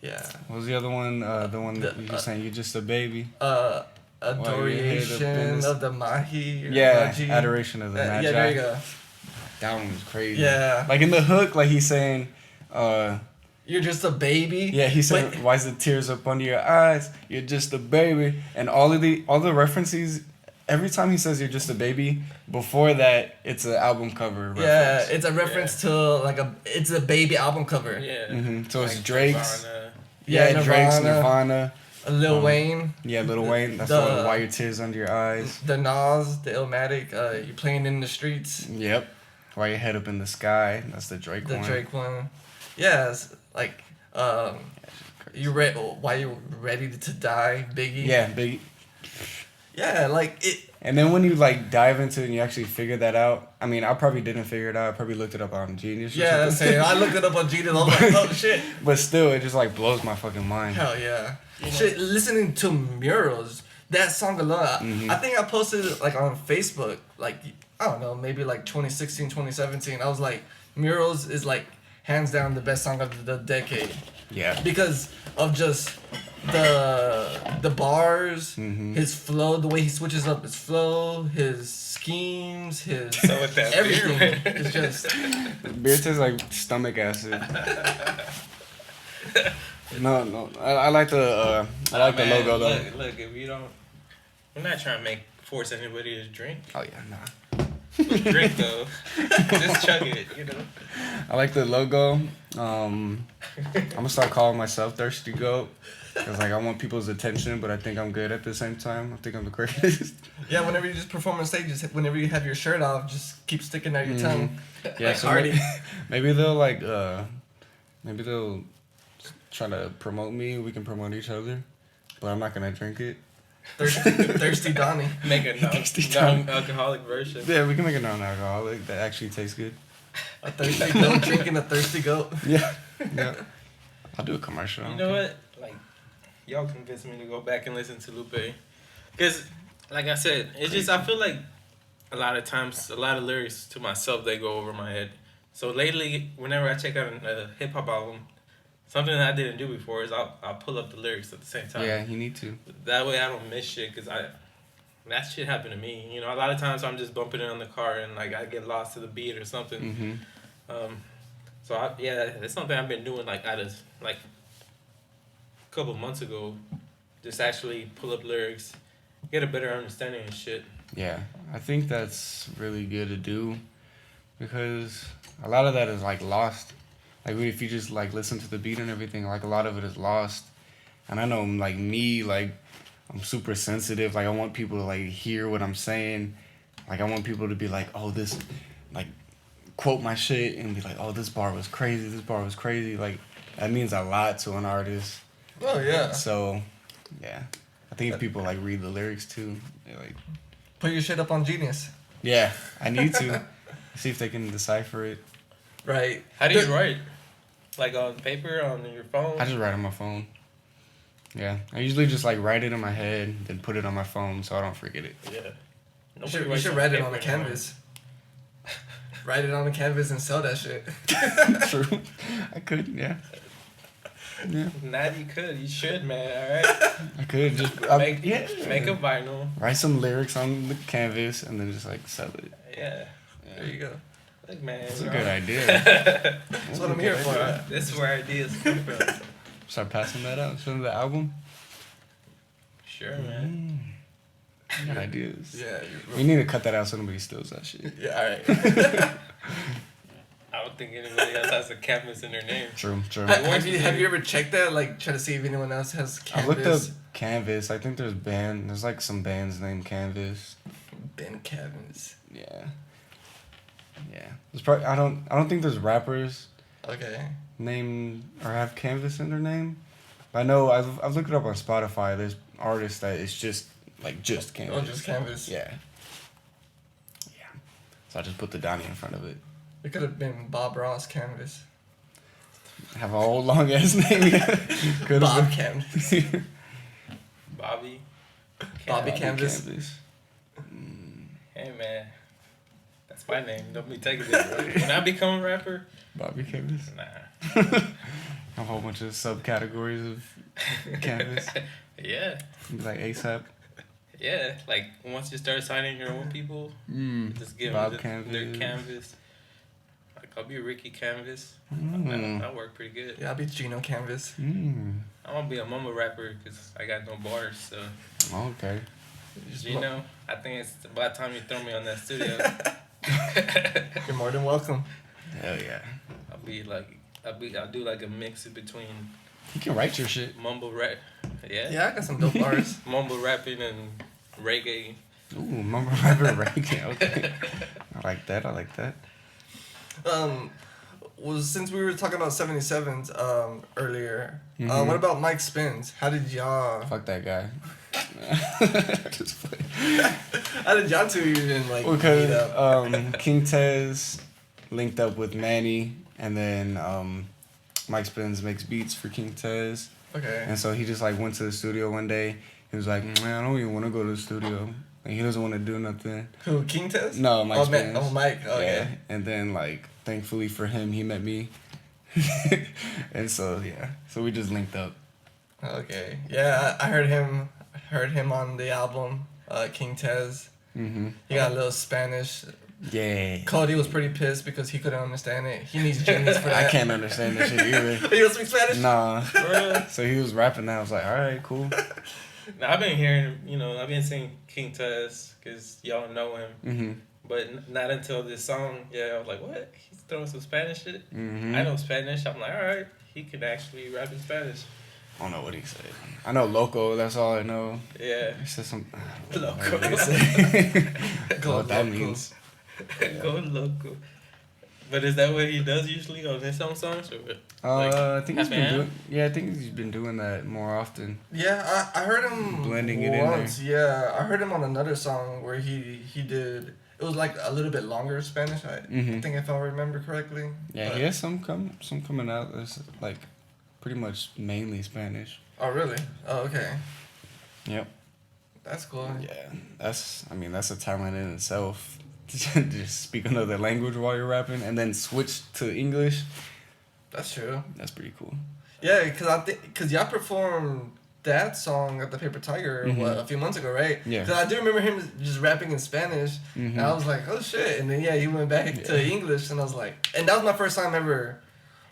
Yeah. What was the other one? The one that you were saying, "You're just a baby." Adoration of the Mahi. Or Yeah, Magi. Adoration of the Magi. Yeah, there you go. That one was crazy. Yeah. Like in the hook, like he's saying, You're just a baby. yeah, he said, But- "Why's the tears up under your eyes? You're just a baby." And all the references, every time he says "you're just a baby," before that, it's an album cover reference. Yeah, it's a reference to like it's a baby album cover. Yeah. So Like it's Drake's. Nirvana. Yeah, Drake's Nirvana. Nirvana. Lil Wayne, Yeah, Lil Wayne. That's the- the one. Why your tears under your eyes. the Nas, the Illmatic. You playing in the streets. Yep. Why your head up in the sky. That's the Drake The one. Drake one. Yeah, it's like you why you ready to die, Biggie. Yeah, big. Yeah, like it. And then when you like dive into it and you actually figure that out, I mean, I probably didn't figure it out. I probably looked it up on Genius. Or Yeah, something. same. I looked it up on Genius. I was like, oh shit. But still, it just like blows my fucking mind. Hell yeah. Shit, listening to Murals, that song alone, I think I posted it like on Facebook, like, I don't know, maybe like 2016, 2017. I was like, Murals is like hands down the best song of the decade. Yeah. Because of just the bars, his flow, the way he switches up his flow, his schemes, his So with that everything. beer, man. It's just Beer tastes like stomach acid. No. I like the Man, logo though. Look, if you don't, we're not trying to force anybody to drink. Oh yeah, nah. Drink though, just chug it, you know. I like the logo. I'm gonna start calling myself Thirsty Goat. Cause like I want people's attention, but I think I'm good at the same time. I think I'm the greatest. yeah. Whenever you just perform on stage, just whenever you have your shirt off, just keep sticking out your tongue. Yeah, Like so Hardy. maybe they'll like maybe they'll try to promote me. We can promote each other, but I'm not gonna drink it. Thirsty Donnie. Make a non-alcoholic version. Yeah, we can make a non-alcoholic that actually tastes good. A thirsty goat drinking a thirsty goat. Yeah. I'll do a commercial. You know what? Like, y'all convinced me to go back and listen to Lupe. Because, like I said, it's just, I feel like a lot of times, a lot of lyrics to myself, they go over my head. So lately, whenever I check out a hip-hop album, something that I didn't do before is I'll pull up the lyrics at the same time. Yeah, you need to. That way I don't miss shit, because that shit happened to me. You know, a lot of times I'm just bumping it on the car and, like, I get lost to the beat or something. So, it's something I've been doing, like, a couple months ago. Just actually pull up lyrics, get a better understanding of shit. Yeah, I think that's really good to do because a lot of that is, like, lost. Like, if you just, like, listen to the beat and everything, like, a lot of it is lost. And I know, like, me, like, I'm super sensitive. Like, I want people to, like, hear what I'm saying. Like, I want people to be like, oh, this, like, quote my shit and be like, oh, this bar was crazy. This bar was crazy. Like, that means a lot to an artist. Oh yeah. So, yeah. I think if people, like, read the lyrics, too, they're like... Put your shit up on Genius. Yeah, I need to. See if they can decipher it. Right. How do you write? Like on paper, on your phone? I just write on my phone. Yeah, I usually just like write it in my head, then put it on my phone so I don't forget it. Yeah. You should write it on a canvas. Write it on a canvas and sell that shit. True, I could. Yeah. Yeah, Not you could. You should, man. All right. I could just Make a vinyl. write some lyrics on the canvas and then just like sell it. Yeah. There you go. Look, man. That's a good idea. That's what I'm here for. This is where ideas come from. Start passing that out. Send the album. Sure, man. I got ideas. Yeah. We need to cut that out so nobody steals that shit. Yeah. All right. I don't think anybody else has a canvas in their name. True. have you ever checked that? Like, try to see if anyone else has I Canvas. looked up Canvas. I think there's like some bands named Canvas. Ben Canvas. Yeah. There's probably I don't think there's rappers Okay. named or have Canvas in their name. But I know I've looked it up on Spotify. There's artists that it's just Canvas. Oh, just Canvas. Yeah. So I just put the Donnie in front of it. It could have been Bob Ross Canvas. Have a whole long ass name. Could Bob Canvas. Bobby. Bobby Canvas. Hey man, that's my name. Don't be taking it, bro. When I become a rapper, Bobby Canvas. nah. A whole bunch of subcategories of Canvas. Yeah. Like ASAP. Yeah, like once you start signing your own people, just give Bob them their Canvas. canvas. Like I'll be Ricky Canvas. That work pretty good. Yeah, I'll be Gino Canvas. I'm gonna be a mumble rapper because I got no bars. So Okay. Gino, I think it's about time you throw me on that studio. You're more than welcome. Hell yeah. I'll do like a mix in between You can write your shit. mumble rap. Yeah. Yeah, I got some dope bars. Mumble rapping and reggae. Ooh, mumble rapper reggae. Okay. I like that. Well, since we were talking about 77s earlier, Mhm. what about Mike Spins? How did y'all Fuck that guy. Just play. How did y'all two even like meet Because up? King Tez linked up with Manny, and then Mike Spins makes beats for King Tez, Okay. and so he just like went to the studio one day. He was like, "Man, I don't even want to go to the studio. Like, he doesn't want to do nothing." Who, King Test? No, Mike Spins. Mike. Okay. Yeah, and then like thankfully for him, he met me, and so so we just linked up. Okay. Yeah, I heard him on the album, King Tez. Mm-hmm. He got a little Spanish. Yeah. Cody was pretty pissed because he couldn't understand it. He needs genius for that. I can't understand that shit either. You don't speak Spanish? Nah. Bruh. So he was rapping that. I was like, all right, cool. Now, I've been hearing, I've been seeing King Tez because y'all know him. Mm-hmm. But not until this song, I was like, what? He's throwing some Spanish shit? Mm-hmm. I know Spanish. I'm like, all right, he could actually rap in Spanish. I don't know what he said. I know loco. That's all I know. Yeah. He said some. Loco. What that loco. means. Go loco. But is that what he does usually on his own songs? Or what? I think he's half been and doing. Yeah, I think he's been doing that more often. Yeah, I heard him Blending it in once. Yeah, I heard him on another song where he did. It was like a little bit longer Spanish. I Mhm. think if I remember correctly. Yeah, But- he has some coming out that's like pretty much mainly Spanish. Oh really? Oh okay. Yep. That's cool. Yeah, that's a talent in itself. Just speak another language while you're rapping and then switch to English. That's true. That's pretty cool. Yeah, because y'all performed that song at the Paper Tiger a few months ago, right? Yeah. Because I do remember him just rapping in Spanish, and I was like, oh shit. And then he went back to English, and I was like, and that was my first time ever.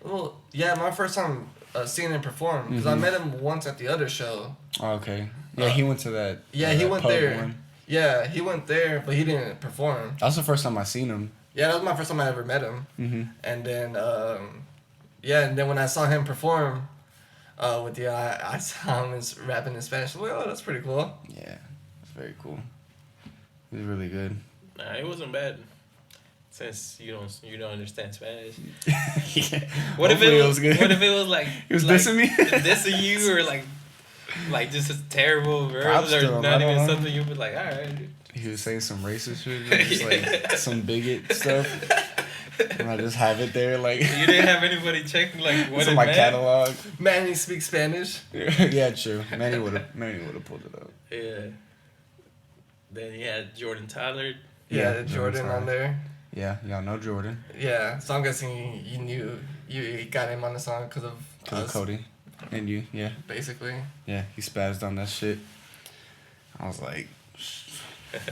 Well, yeah, my first time seeing him perform because I met him once at the other show. Oh, okay. Yeah, he went to that. Yeah, he that went pub there. one. Yeah, he went there, but he didn't perform. That was the first time I seen him. Yeah, that was my first time I ever met him. Mm-hmm. And then, and then when I saw him perform with you, I saw him rapping in Spanish. Well, that's pretty cool. Yeah, it's very cool. He's really good. Nah, it wasn't bad. Since you don't understand Spanish. Yeah. What if Hopefully it was good. What if it was like He was like, dissing me? dissing you or like just a terrible Props verbs to or him, not I don't even know. something you'd be like, all right. He was saying some racist shit, and just like some bigot stuff. And I just have it there, like You didn't have anybody checking like what it's it in my meant? catalog. Man, he speaks Spanish. Yeah, true. Manny would have pulled it up. Yeah. Then you had Jordan Tyler. Yeah, Yeah, Jordan on there. Yeah, y'all know Jordan. Yeah, so I'm guessing you knew you got him on the song because of us, Cody. And you, yeah. basically. Yeah, he spazzed on that shit. I was like, God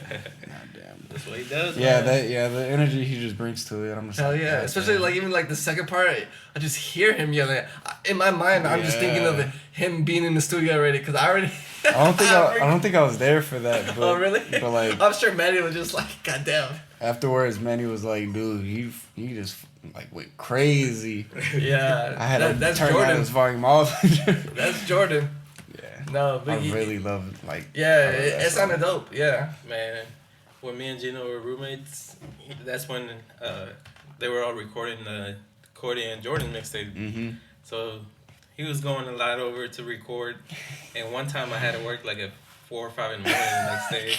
damn. That's what he does. Yeah, man. the energy he just brings to it. I'm just Hell like, yeah, God especially damn. like even like the second part, I just hear him yelling. In my mind, I'm just thinking of Yeah. him being in the studio already because I already I don't think I was there for that. But, Oh, really? But like I'm sure Manny was just like, God damn. afterwards, Manny was like, "Dude, you just like went crazy." Yeah. I had to that's turn Jordan. his volume off. That's Jordan. Yeah. No, but I really love like. Yeah, I love that it song. sounded dope. Yeah. Man, when me and Gino were roommates, that's when they were all recording the Cordy and Jordan mixtape. Mm-hmm. So he was going a lot over to record, and one time I had to work like at 4 or 5 in the morning the next day,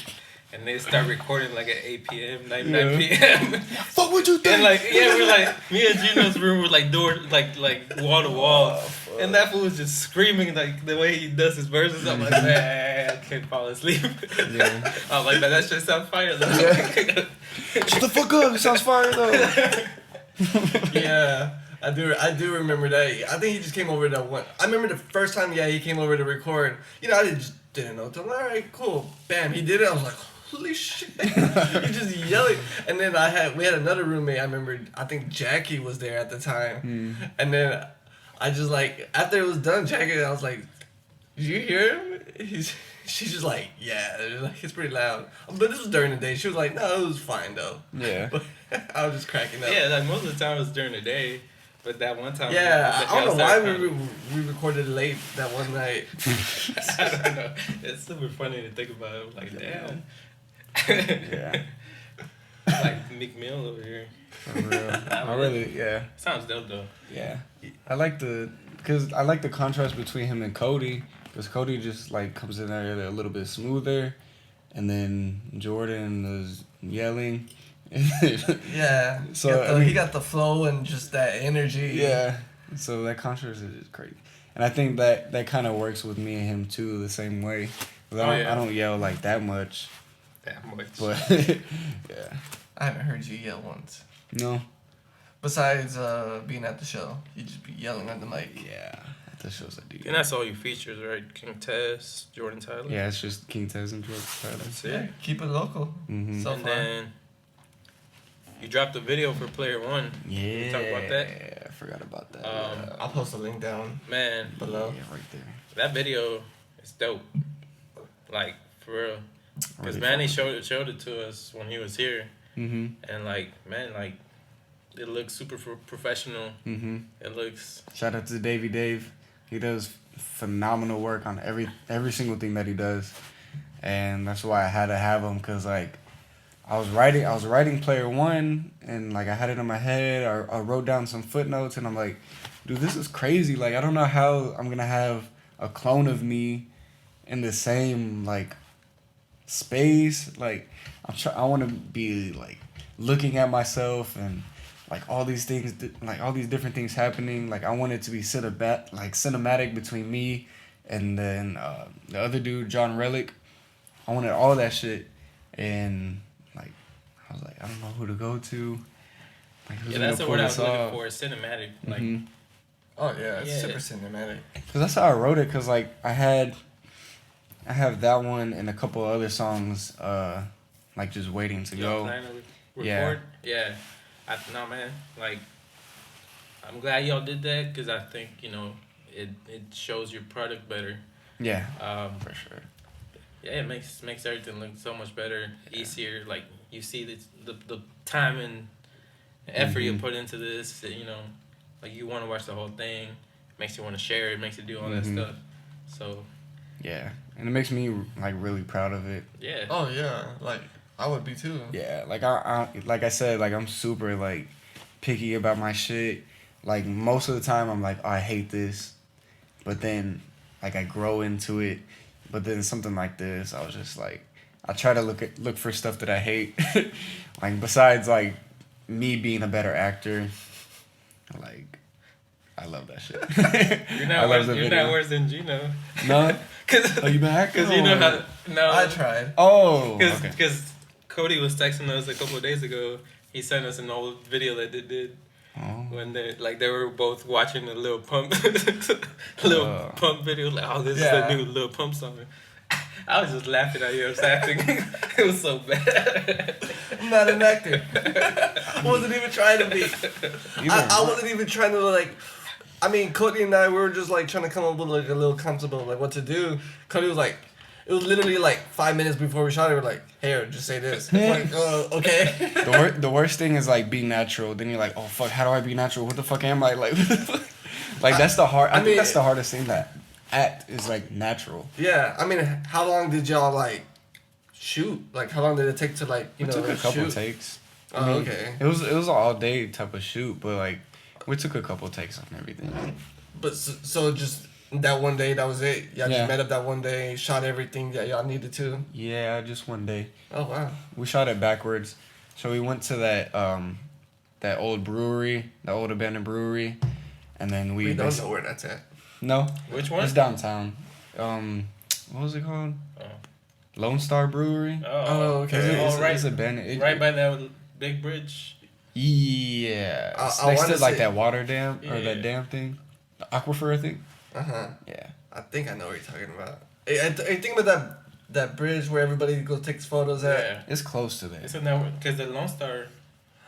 and they start recording like at 8 p.m., 9 p.m. Fuck what you think? And like, yeah, we're like, me and Gino's room were like door, like wall to wall, and that fool was just screaming like the way he does his verses. I'm like, man, I can't fall asleep. Yeah. I'm like, that shit sounds fire though. Shut the fuck up! It sounds fire though. Yeah. I do remember that. I think he just came over that one. I remember the first time, he came over to record. You know, I just didn't know. So I'm like, all right, cool. Bam, he did it. I was like, holy shit. He just yelling. And then we had another roommate. I remember, I think Jackie was there at the time. And then I just like, after it was done, Jackie, I was like, did you hear him? She's just like, yeah, like, it's pretty loud. But this was during the day. She was like, no, it was fine though. Yeah. But I was just cracking up. Yeah, like most of the time it was during the day, but that one time. Yeah, I don't know why we we recorded late that one night. I don't know. It's super funny to think about. I'm like, damn. Yeah. Like Meek Mill over here. For real. I really, yeah. Sounds dope though. Yeah. I like the contrast between him and Cody, because Cody just like comes in there a little bit smoother, and then Jordan is yelling. Yeah. So, he got the flow and just that energy. Yeah. So that contrast is just crazy. And I think that kind of works with me and him too, the same way. 'Cause I don't yell like that much. That much. But yeah. I haven't heard you yell once. No. Besides being at the show, you just be yelling at the mic. Yeah. That shows I do. And that's all your features, right? King Tess, Jordan Tyler. Yeah, it's just King Tez and Jordan Tyler. That's it. Yeah, keep it local. Mm-hmm. So And far. then you dropped a video for Player One. Yeah. Talk about that? Yeah, I forgot about that. I'll post a link down Man, below. Yeah, right there. that video is dope. Like for real. Because Really Manny showed it to us when he was here, Mm-hmm. and like man, like it looks super professional. Mm-hmm. It looks Shout out to Davey Dave. He does phenomenal work on every single thing that he does, and that's why I had to have him, because like I was writing Player One, and like I had it in my head. I wrote down some footnotes, and I'm like, dude, this is crazy. Like I don't know how I'm gonna have a clone of me in the same like space. Like I want to be like looking at myself and like all these things, like all these different things happening. Like I want it to be cinematic between me and then the other dude, John Relic. I wanted all that shit, and like I was like, I don't know who to go to. Like, who's that's the gonna word I pull was this looking off? for. Cinematic. Like Mhm. Oh yeah, it's Yeah. super cinematic. Cause that's how I wrote it. Cause like I have that one and a couple other songs, like just waiting to you go. plan to record. Yeah. Yeah. No man. Like I'm glad y'all did that because I think it shows your product better. Yeah, For sure. Yeah, it makes everything look so much better, easier. Like you see the time and effort you put into this. Like you want to watch the whole thing. Makes you want to share it. Makes you do all that stuff. So yeah, and it makes me like really proud of it. yeah. Oh yeah, like I would be too. Yeah, like I said, like I'm super like picky about my shit. Like most of the time, I'm like, oh, I hate this, but then like I grow into it. But then something like this, I was just like, I try to look for stuff that I hate. Like besides like me being a better actor, like I love that shit. You're not worse than Gino. No, Cause you back? you know how no. I tried. Oh, Because okay. Cody was texting us a couple of days ago. He sent us an old video that they did Oh. when they were both watching a Lil Pump Pump video. Like, oh, this is Yeah. a new Lil Pump song. I was just laughing at you. I was laughing. It was so bad. I'm not an actor. I wasn't even trying to be. I wasn't even trying to like. I mean, Cody and I, we were just like trying to come up with like a little concept of like what to do. Cody was like, It was literally like 5 minutes before we shot it. We're like, "Here, just say this." It's like, okay. The worst thing is like be natural. Then you're like, oh fuck, how do I be natural? What the fuck am I like? Like that's the hard. I think mean- that's the hardest thing that act is like natural. Yeah, I mean, how long did y'all like shoot? Like, how long did it take to like We took a couple shoot? takes. Oh, okay. It was an all day type of shoot, but like we took a couple takes on everything. But so just that one day, that was it. Y'all Yeah. just met up that one day, shot everything that y'all needed to. Yeah, just one day. Oh wow. We shot it backwards. So we went to that old brewery, the old abandoned brewery, and then We don't know where that's at. No, Which one? it's downtown. What was it called? Oh. Lone Star Brewery. Oh, okay. Oh, right. It's abandoned. Right by that big bridge. Yeah. It's I next wanna to like say- that water dam or Yeah. that dam thing, the aquifer, I think. Yeah. I think I know what you're talking about. I think about that bridge where everybody goes takes photos at. Yeah. It's close to there. It's in that because the Lone Star.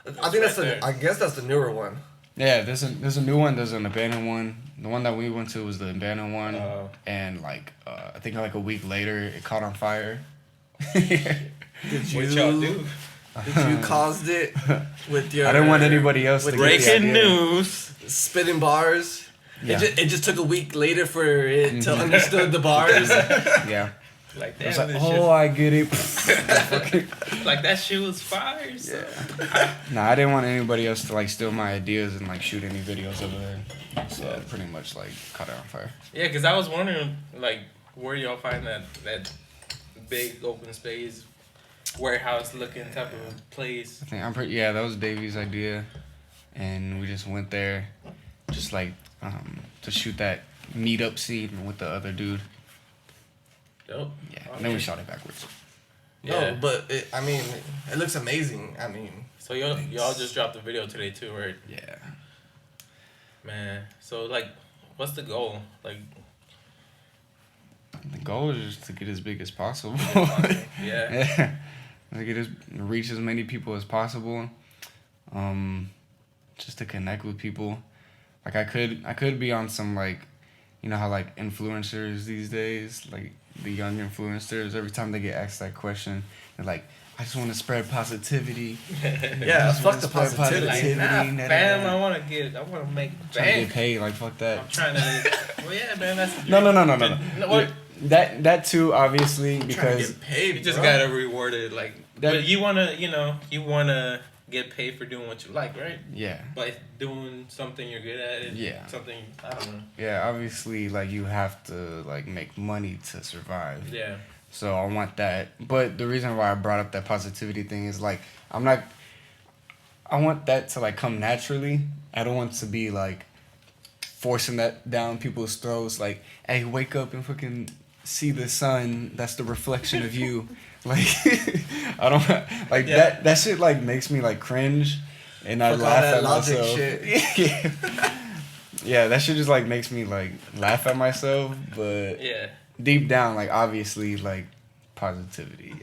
I think that's right there. I guess that's the newer one. Yeah, there's a new one. There's an abandoned one. The one that we went to was the abandoned one, Oh. and like I think like a week later it caught on fire. Did you What y'all do? Did you caused it with your? I didn't want anybody else to with get the Breaking idea. news. spitting bars. Yeah. It just took a week later for it to understood the bars. Yeah. Like I was that. like, oh, I get it. Like that shit was fire. So. Nah, I didn't want anybody else to like steal my ideas and like shoot any videos over there. So I pretty much like caught it on fire. Yeah, because I was wondering like where y'all find that big open space warehouse looking type of place. I think that was Davey's idea, and we just went there, just like to shoot that meetup scene with the other dude. Dope. Yeah, and then we shot it backwards. Yeah. No, but it looks amazing. I mean, So y'all just dropped the video today too, right? Yeah. Man. So like, what's the goal? Like, The goal is just to get as big as possible. yeah. Yeah. Reach as many people as possible. Just to connect with people. Like I could be on some like, you know how like influencers these days, like the young influencers, every time they get asked that question, they're like, I just want to spread positivity. yeah, just fuck wanna the spread positivity. positivity. Nah, fam, I want to make Trying to bank. get paid, like fuck that. I'm trying to. Well, yeah, man, that's the No. dream. What? That too, obviously, Trying to because get paid. You just bro. gotta reward it, like. That- But you wanna get paid for doing what you like, right? yeah. By doing something you're good at. And Yeah. Something I don't know. Yeah, obviously, like you have to like make money to survive. Yeah. So I want that. But the reason why I brought up that positivity thing is like I want that to like come naturally. I don't want to be like forcing that down people's throats. Like, hey, wake up and fucking see the sun. That's the reflection of you. Like, I don't like Yeah. that shit. Like makes me like cringe, and I Fuck all laugh that at logic myself. shit. Yeah. Yeah, that shit just like makes me like laugh at myself, but Yeah. deep down, like obviously, like positivity.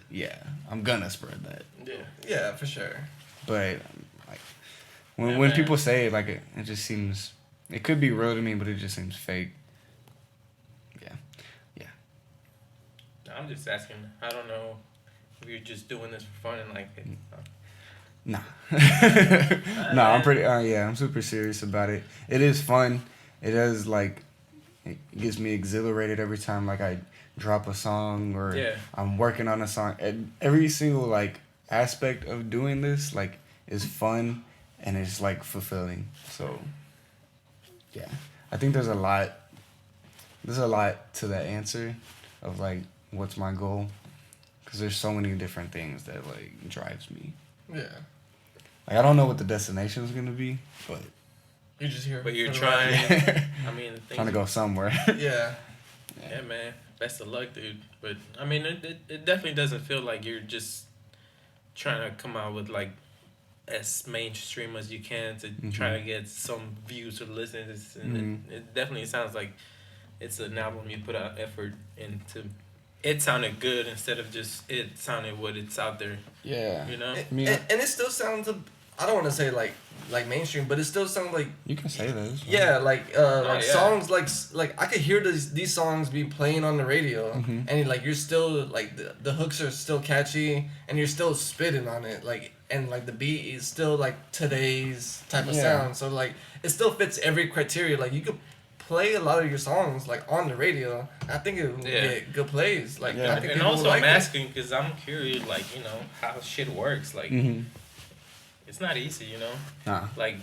Yeah, I'm gonna spread that. Yeah. Yeah, for sure. But like when Yeah, when man. people say it, like it just seems it could be real to me, but it just seems fake. Yeah. I'm just asking. I don't know if you're just doing this for fun and like it. Nah. No, I'm pretty. I'm super serious about it. It is fun. It is like it gets me exhilarated every time like I drop a song or Yeah. I'm working on a song. And every single like aspect of doing this like is fun and it's like fulfilling. So yeah, I think there's a lot. There's a lot to that answer of like what's my goal, because there's so many different things that like drives me. Yeah. Like I don't know what the destination is gonna be, but You're just here. But you're for the trying. ride. I mean, things, trying to go somewhere. Yeah. Yeah, man. Best of luck, dude. But I mean, it definitely doesn't feel like you're just trying to come out with like as mainstream as you can to try to get some views or listeners, and it definitely sounds like it's an album you put out effort into. It sounded good instead of just it sounded what it's out there. Yeah. You know. mean, and it still sounds I don't want to say like mainstream, but it still sounds like You can say that. it's fine. yeah, like yeah. songs like I could hear these songs be playing on the radio, Mhm. and like you're still like the hooks are still catchy, and you're still spitting on it, like and like the beat is still like today's type of Yeah. sound, so like it still fits every criteria. Like you could play a lot of your songs like on the radio. I think it would Yeah. get good plays. Like Yeah. I think And people also, would like I'm it. asking because I'm curious, like, you know, how shit works. Like, Mhm. it's not easy, you know? Nah. Like,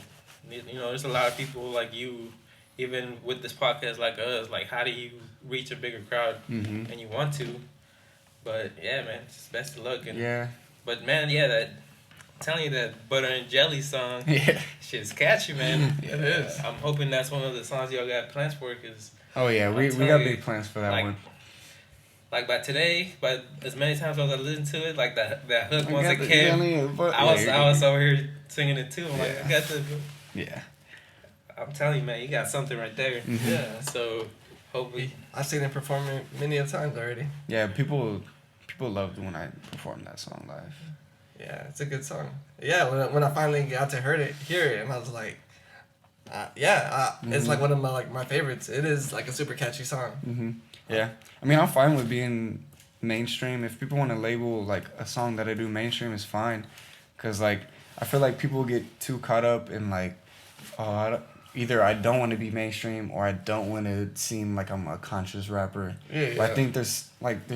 you know, there's a lot of people like you, even with this podcast like us, like, how do you reach a bigger crowd? Mhm. And you want to. But, yeah, man, just best of luck. And, Yeah. But, man, yeah, I'm telling you that Butter and Jelly song, Yeah. shit's catchy, man. It is. I'm hoping that's one of the songs y'all got plans for because, Oh yeah, we I'm got telling big you, plans for that like, one. like by today, by as many times as I listened to it, like that hook I once got it the came, jelly, but- I was yeah, over here singing it too. I'm like, Yeah. I got the. Yeah. I'm telling you, man, you got something right there. Mhm. Yeah. So hopefully, I've seen it perform it many a times already. Yeah, people loved when I performed that song live. Yeah, it's a good song. Yeah, when I finally got to hear it, and I was like, it's like one of my favorites. It is like a super catchy song. Mhm. Yeah. I mean, I'm fine with being mainstream. If people want to label like a song that I do mainstream, is fine. Cause like I feel like people get too caught up in like, either I don't want to be mainstream or I don't want to seem like I'm a conscious rapper. Yeah, But I think there's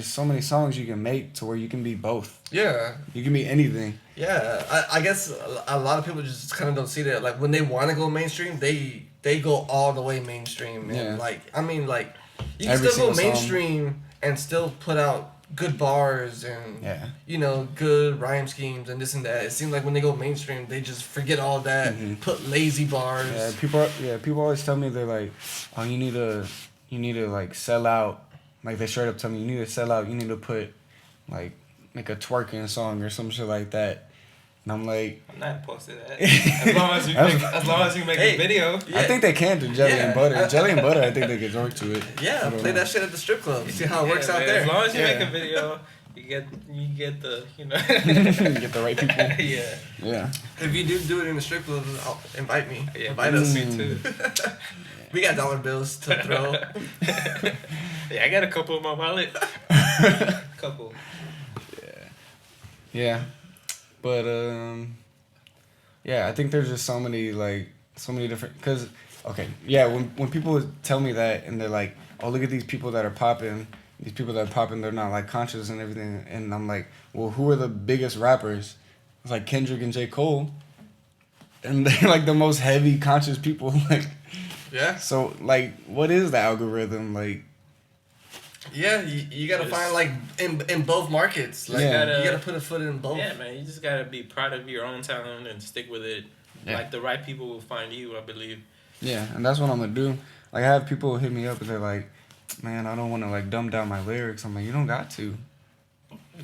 so many songs you can make to where you can be both. Yeah, You can be anything. yeah. I guess a lot of people just kind of don't see that. Like when they want to go mainstream, they go all the way mainstream. And Yeah. like I mean, like you can Every still go single song. mainstream and still put out good bars and Yeah. you know good rhyme schemes and this and that. It seems like when they go mainstream, they just forget all that, Mhm. put lazy bars. Yeah, people always tell me they're like, oh, you need to like sell out. Like they straight up tell me you need to sell out. You need to put like make a twerking song or some shit like that. And I'm like, I'm not opposed to that. As long as you make Hey. a video. Yeah. I think they can do jelly Yeah. and butter. Jelly and butter, I think they could work to it. Yeah, I don't play know. that shit at the strip club. See how it works Yeah, out man, there. As long as you Yeah. make a video, you get the Get the right people. yeah. Yeah. If you do it in the strip club, invite me. Yeah, Invite us. me too. We got dollar bills to throw. Yeah, I got a couple in my wallet. Couple. Yeah. But yeah, I think there's just so many different, cause okay, yeah, when people tell me that and they're like, oh, look at these people that are popping, they're not like conscious and everything, and I'm like, well, who are the biggest rappers? It's like Kendrick and J. Cole, and they're like the most heavy conscious people. Like, Yeah. so like, what is the algorithm like? Yeah, you gotta find like in both markets. Like Yeah. you gotta put a foot in both. Yeah, man, you just gotta be proud of your own talent and stick with it. Yeah. Like the right people will find you, I believe. Yeah, and that's what I'm gonna do. Like I have people hit me up and they're like, man, I don't want to like dumb down my lyrics. I'm like, you don't got to.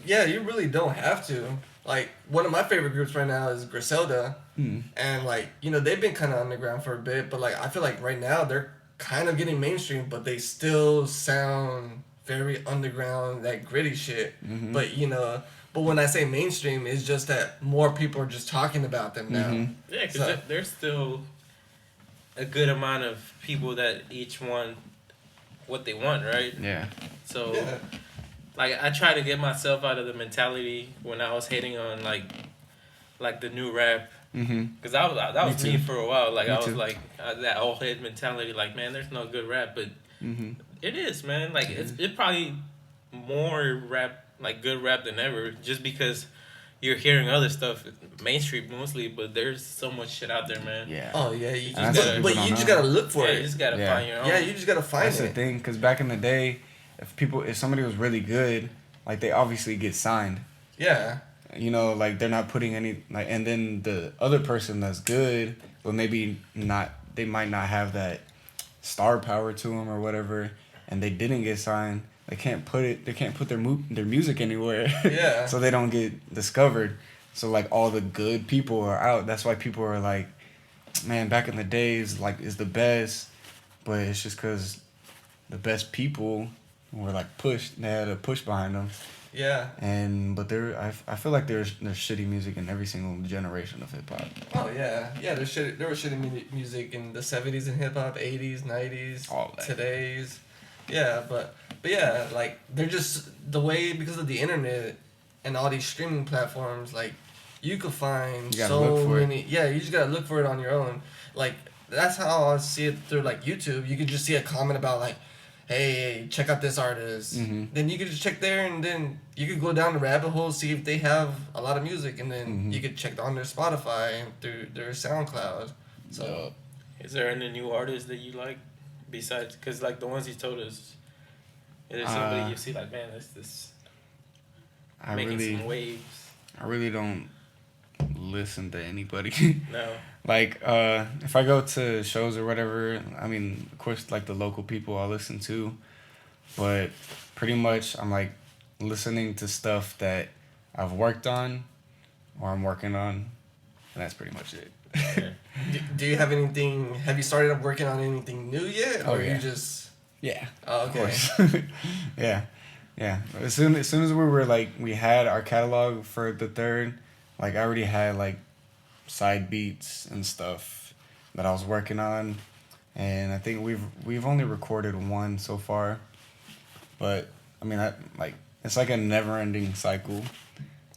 Yeah, you really don't have to. Like one of my favorite groups right now is Griselda, Mm. and like you know they've been kind of underground for a bit, but like I feel like right now they're kind of getting mainstream, but they still sound very underground, that gritty shit. Mhm. But you know, but when I say mainstream, it's just that more people are just talking about them now. Mhm. Yeah, because So- there's still a good amount of people that each want what they want, right? Yeah. So, Yeah. like, I try to get myself out of the mentality when I was hating on like the new rap. Mm-hmm. Cause that was Me me too. for a while. Like Me I was too. like that old head mentality. Like, man, there's no good rap, but Mm-hmm. it is, man. Like it's probably more rap, like good rap than ever, just because you're hearing other stuff, mainstream mostly. But there's so much shit out there, man. Yeah. Oh yeah, you And just that's what but people you don't just know. gotta look for Yeah, it. you just gotta Yeah. find your own. Yeah, you just gotta find That's the it. thing, because back in the day, if somebody was really good, like they obviously get signed. Yeah. You know, like they're not putting any like, and then the other person that's good, but maybe not, they might not have that star power to them or whatever, and they didn't get signed. They can't put their music anywhere. Yeah. So they don't get discovered. So like all the good people are out. That's why people are like, man, back in the days like is the best, but it's just because the best people were like pushed. They had a push behind them. Yeah. I feel like there's shitty music in every single generation of hip hop. Oh yeah, yeah. There was shitty music in the '70s in hip hop, '80s, '90s, All that. today's. Yeah, but yeah, like they're just the way because of the internet and all these streaming platforms. Like you could find You gotta so look for it. many. Yeah, you just gotta look for it on your own. Like that's how I see it through like YouTube. You could just see a comment about like, hey, check out this artist. Mhm. Then you could just check there, and then you could go down the rabbit hole, see if they have a lot of music, and then Mhm. you could check on their Spotify and through their SoundCloud. So Yup. Is there any new artists that you like besides? Because like the ones you told us, is there somebody you see like, man, this I making really, some waves? I really don't listen to anybody. No. Like, if I go to shows or whatever, I mean, of course, like the local people I'll listen to, but pretty much I'm like listening to stuff that I've worked on or I'm working on, and that's pretty much it. Yeah. do you have anything? Have you started up working on anything new yet, or Oh, yeah. you just? Yeah. Oh, Of okay. course. Yeah. Yeah. As soon as we were like, we had our catalog for the third, like I already had like side beats and stuff that I was working on, and I think we've only recorded one so far, but I mean it's like a never ending cycle.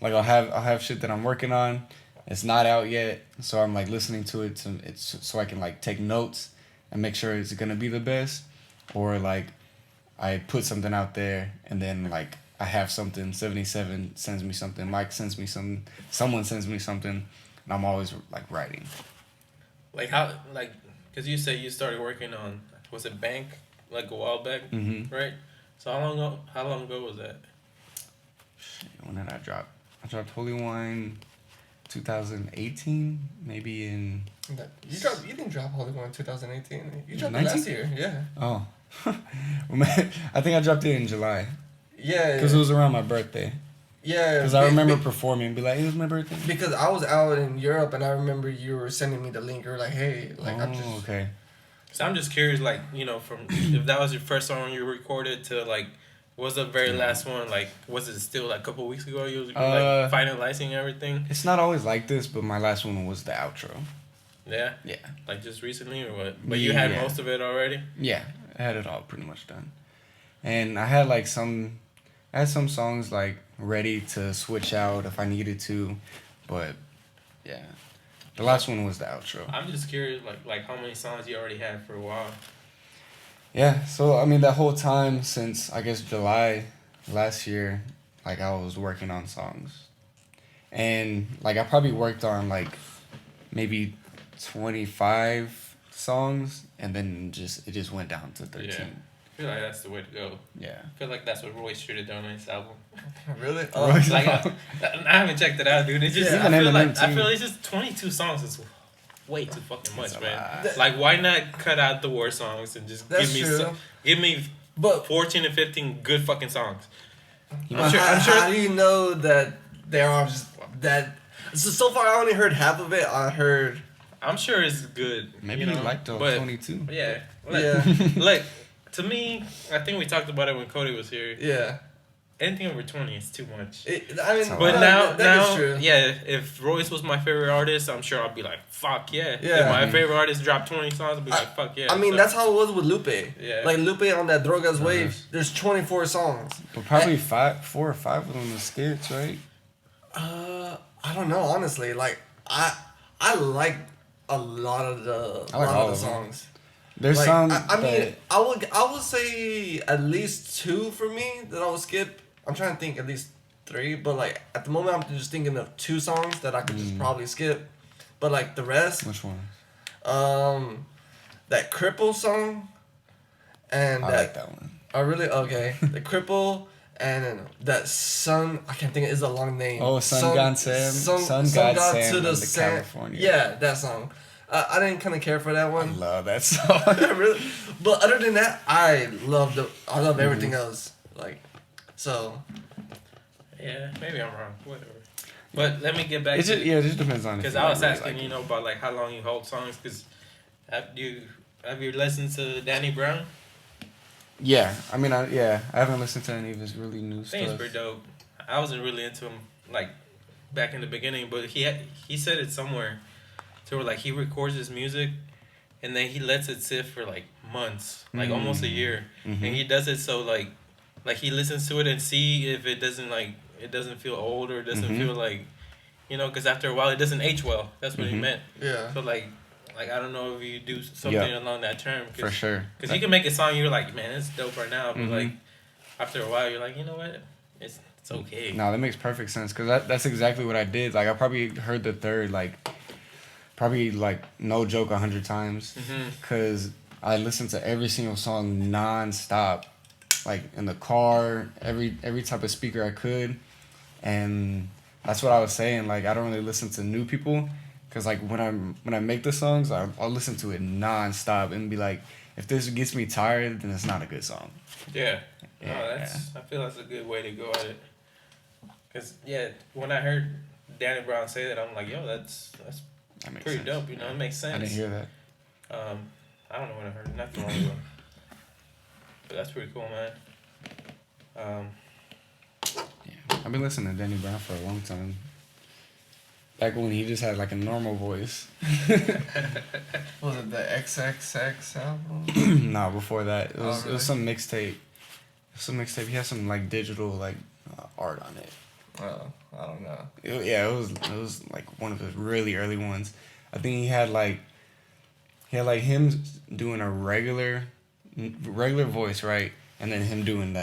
Like I'll have shit that I'm working on, it's not out yet, so I'm like listening to it so I can like take notes and make sure it's gonna be the best, or like I put something out there and then like I have something. 77 sends me something. Mike sends me something. Someone sends me something. And I'm always like writing. Like how because you say you started working on, was it Bank like a while back, right? So how long ago was that? When did I drop? I dropped Holy Wine 2018, maybe in... You didn't drop Holy One in 2018. You dropped it 19? last year. Yeah. Oh. Well, man, I think I dropped it in July. Yeah. Because it was around my birthday. Yeah. Because I remember performing and be like, it was my birthday. Because I was out in Europe and I remember you were sending me the link. You were like, hey, like I'm just. Okay. So I'm just curious, like, you know, from if that was your first song you recorded to like, was the very last one, like, was it still like a couple weeks ago you was like finalizing everything? It's not always like this, but my last one was the outro. Yeah. Yeah. Like just recently or what? But you had Yeah. most of it already. Yeah, I had it all pretty much done. And I had like I had some songs like ready to switch out if I needed to, but yeah. The last one was the outro. I'm just curious, like how many songs you already had for a while. Yeah, so I mean that whole time since I guess July last year, like I was working on songs. And like I probably worked on like maybe 25 songs and then it just went down to 13. Yeah. I feel like that's the way to go. Yeah. I feel like that's what Royce should have done on his album. Really? Royce- Like I haven't checked it out, dude. It's just Yeah. I feel Eminem like too. it's just 22 songs. It's way too fucking much, That's a man. lot. Like why not cut out the war songs and just That's give me true. give me But 14 and 15 good fucking songs. I'm sure. How do you know that there are just that? So far, I only heard half of it. I heard. I'm sure it's good. Maybe you know, you liked the but 22. yeah, like, Yeah. like to me, I think we talked about it when Cody was here. Yeah. Anything over 20 is too much. I mean, But no, now, that is now, true. yeah, if Royce was my favorite artist, I'm sure I'd be like, fuck yeah. Yeah. If my favorite artist dropped 20 songs, I'd be like, fuck yeah. I mean, So, that's how it was with Lupe. Yeah. Like Lupe on that Drogas Wave. There's 24 songs. But probably 4 or 5 of them are skits, right? I don't know, honestly. Like I like a lot of the I like lot all of the of them. songs. There's Like, some I mean, that- I would say at least 2 for me that I would skip. I'm trying to think at least 3, but like at the moment I'm just thinking of 2 songs that I could just probably skip. But like the rest, Which one? that Cripple song, and I like that one. Oh really? Okay, the Cripple. And then that Sun, I can't think, it's a long name. Oh, Sun God Sam. Sun God Sam and the Sam. California. Yeah, that song. I didn't kind of care for that I one. love that song. Really? But other than that, I love everything else. Like, so. yeah, maybe I'm wrong. Whatever. But let me get back It just, to yeah, it just depends on. because I was asking, you know, about like how long you hold songs. Because have you listened to Danny Brown? Yeah, I mean, I haven't listened to any of his really new I think it's stuff. pretty dope. I wasn't really into him like back in the beginning, but he said it somewhere, to where like he records his music, and then he lets it sit for like months, like almost a year, and he does it so like he listens to it and see if it doesn't feel old or it doesn't feel like, you know, because after a while it doesn't age well. That's what he meant. Yeah. So like I don't know if you do something along that term. For sure. Because you can make a song you're like, man, it's dope right now, but like after a while you're like, you know what, it's okay. No, that makes perfect sense, because that's exactly what I did. Like, I probably heard the third, like, probably, like, no joke, 100 times, because I listened to every single song non-stop, like, in the car, every type of speaker I could, and that's what I was saying. Like, I don't really listen to new people, because, like, when I make the songs, I'll listen to it non-stop and be like, if this gets me tired, then it's not a good song. Yeah. No, I feel that's a good way to go at it. Cause when I heard Danny Brown say that, I'm like, yo, that's pretty sense. dope. You know, it makes sense. I didn't hear that. I don't know when I heard it, not too long ago. But that's pretty cool, man. Yeah, I've been listening to Danny Brown for a long time. Back when he just had like a normal voice. Was it the XXX album? Nah, before that, it was really? some mixtape. He had some like digital like art on it. Oh, I don't know. It was like one of the really early ones. I think he had like him doing a regular voice, right, and then him doing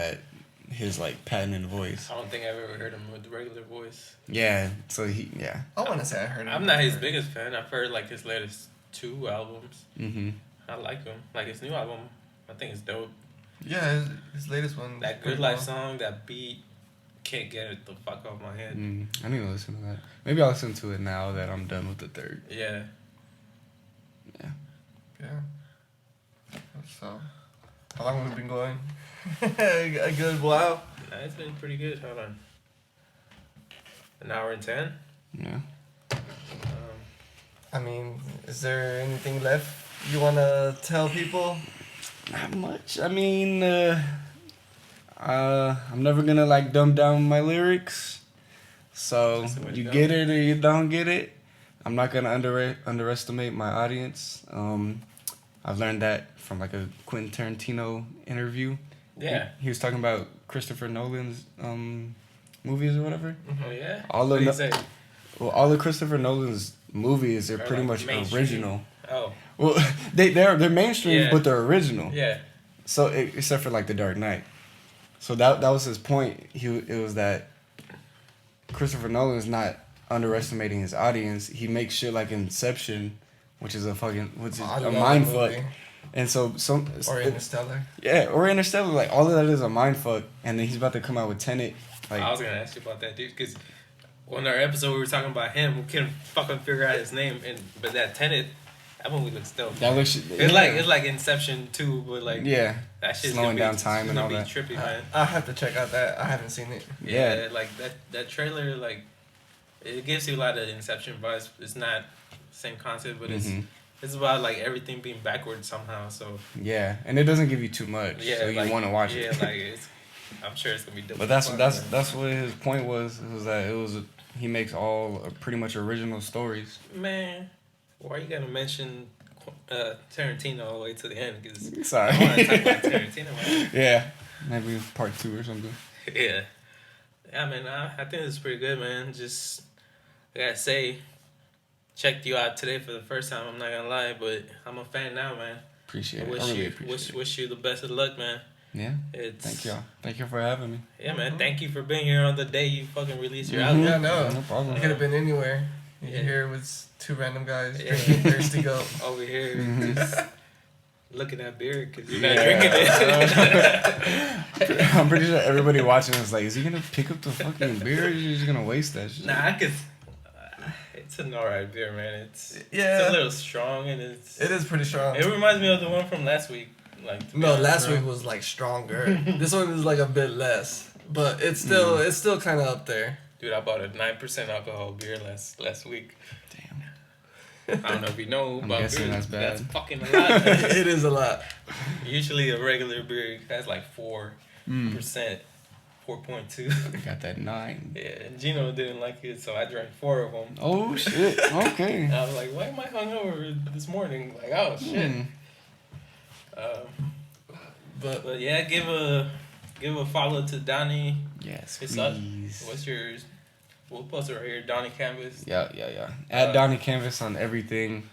his like patented voice. I don't think I've ever heard him with the regular voice. Yeah, so I want to say I heard him. I'm not his biggest fan. I've heard like his latest 2 albums. Mm-hmm. I like him. Like his new album, I think it's dope. Yeah, his latest one. That Good Life song, that beat, can't get it the fuck off my head. I need to listen to that. Maybe I'll listen to it now that I'm done with the third. Yeah. Yeah. So, how long have we been going? A good while. Nah, it's been pretty good. Hold on. 1 hour and 10. Yeah. I mean, is there anything left you want to tell people? Not much. I mean, I'm never gonna like dumb down my lyrics. So you get it or you don't get it. I'm not gonna underestimate my audience. I've learned that from like a Quentin Tarantino interview. Yeah. He was talking about Christopher Nolan's movies or whatever. Oh yeah. All What of did he say? Well, all of Christopher Nolan's movies are pretty like much mainstream. original. Oh. Well, they're mainstream, Yeah. but they're original. Yeah. So except for like The Dark Knight. So that was his point. It was that Christopher Nolan is not underestimating his audience. He makes shit like Inception, which is a mind fuck. And so Or Interstellar. Yeah, or Interstellar. Like all of that is a mind fuck. And then he's about to come out with Tenet. Like I was gonna ask you about that, dude, because on our episode we were talking about him. We couldn't fucking figure out his name, but that Tenet, that movie looks dope. that looks. It's like Inception 2, but like that shit's slowing gonna down time and all gonna that. be trippy, man. I have to check out that. I haven't seen it. Yeah. Like that trailer, like it gives you a lot of Inception vibes. It's not the same concept, but it's about like everything being backwards somehow. So Yeah, and it doesn't give you too much, yeah, so you like, want to watch yeah, it. like I'm sure it's gonna be dope. But that's what his point was. It was that he makes all pretty much original stories. Man, why you gotta mention Tarantino all the way to the end? Because Sorry. I want to talk about Tarantino, man. Yeah, maybe part 2 or something. Yeah, man. I think it's pretty good, man. Just I gotta say, checked you out today for the first time. I'm not gonna lie, but I'm a fan now, man. Appreciate I it. I really appreciate it. wish you the best of luck, man. Yeah. Thank y'all. Thank you for having me. Yeah, man. Thank you for being here on the day you fucking released your Mhm. album. Yeah, no. No problem. You could have been anywhere. You Yeah. here with 2 random guys Yeah. drinking Thirsty Goat. Over here, Mhm. just looking at beer because you're not Yeah. drinking it. I'm pretty sure everybody watching is like, is he gonna pick up the fucking beer or is he just gonna waste that shit? Nah, I could. It's an alright beer, man. It's Yeah. a little strong and It is pretty strong. It reminds me of the one from last week. Like to be No, honest, last bro. week was like stronger. This one is like a bit less, but it's still kind of up there. Dude, I bought a 9% alcohol beer last week. Damn. I don't know if you know I'm about guessing beer. that's bad. That's fucking a lot. It is a lot. Usually a regular beer has like 4%, 4.2. Got that 9. Yeah, and Gino didn't like it, so I drank 4 of them. Oh shit. Okay. And I was like, why am I hungover this morning? Like, oh shit. But yeah, give a follow to Donnie. Yes, It's please. What's yours? We'll post it right here, Donnie Canvas. Yeah. At Donnie Canvas on everything.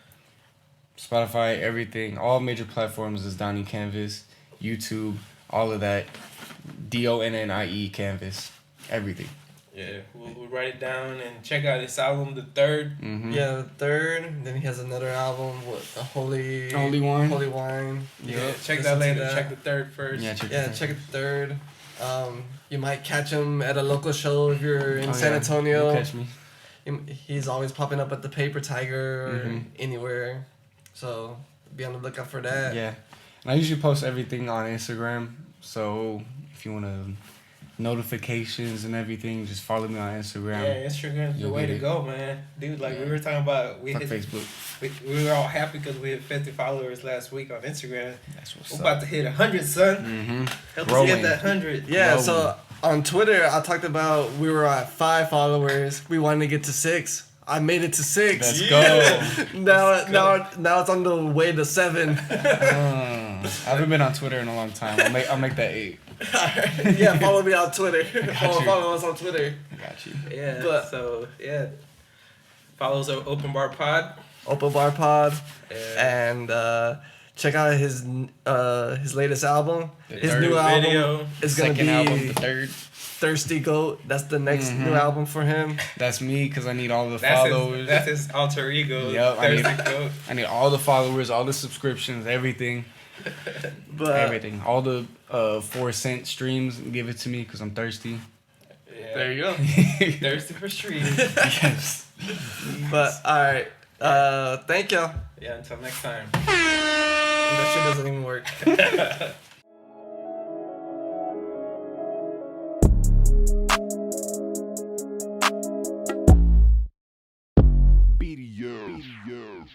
Spotify, everything. All major platforms is Donnie Canvas. YouTube, all of that. DONNIE Canvas. Everything. Yeah, we'll write it down and check out his album, The Third. Mm-hmm. Yeah, the third. Then he has another album with the Holy Wine. Holy Wine. Yeah, check listen that to later. that. Check The Third first. Yeah, check Check the third. You might catch him at a local show if you're in San You'll Antonio. catch me. He's always popping up at the Paper Tiger or Mhm. anywhere. So be on the lookout for that. Yeah. And I usually post everything on Instagram. So if you want to notifications and everything, just follow me on Instagram. Yeah, Instagram's the You'll way get to it. go, man. Dude, like Yeah. we were talking about, Fuck Facebook. we were all happy because we hit 50 followers last week on Instagram. That's what's We're up. about to hit 100, son. Mm-hmm. Help us Growing. get that 100. Yeah, Whoa. so on Twitter, I talked about we were at 5 followers. We wanted to get to 6. I made it to 6. Let's Yeah. go. Now it's on the way to 7. I haven't been on Twitter in a long time. I'll make that 8. Yeah, follow me on Twitter. you. Follow us on Twitter. Got you. Yeah, But- so, yeah. Follow us at Open Bar Pod. Open Bar Pod, Yeah. and check out his latest album. The His third new album video. is gonna Second be album, the third. Thirsty Goat. That's the next new album for him. That's me because I need all the That's followers. that's his alter ego. Yep, I need- Thirsty Goat. I need all the followers, all the subscriptions, everything. But Everything. All the 4-cent streams, give it to me because I'm thirsty. Yeah. there you go. Thirsty for street. Yes. But all right, thank y'all. Yeah, until next time. That shit doesn't even work. BDO.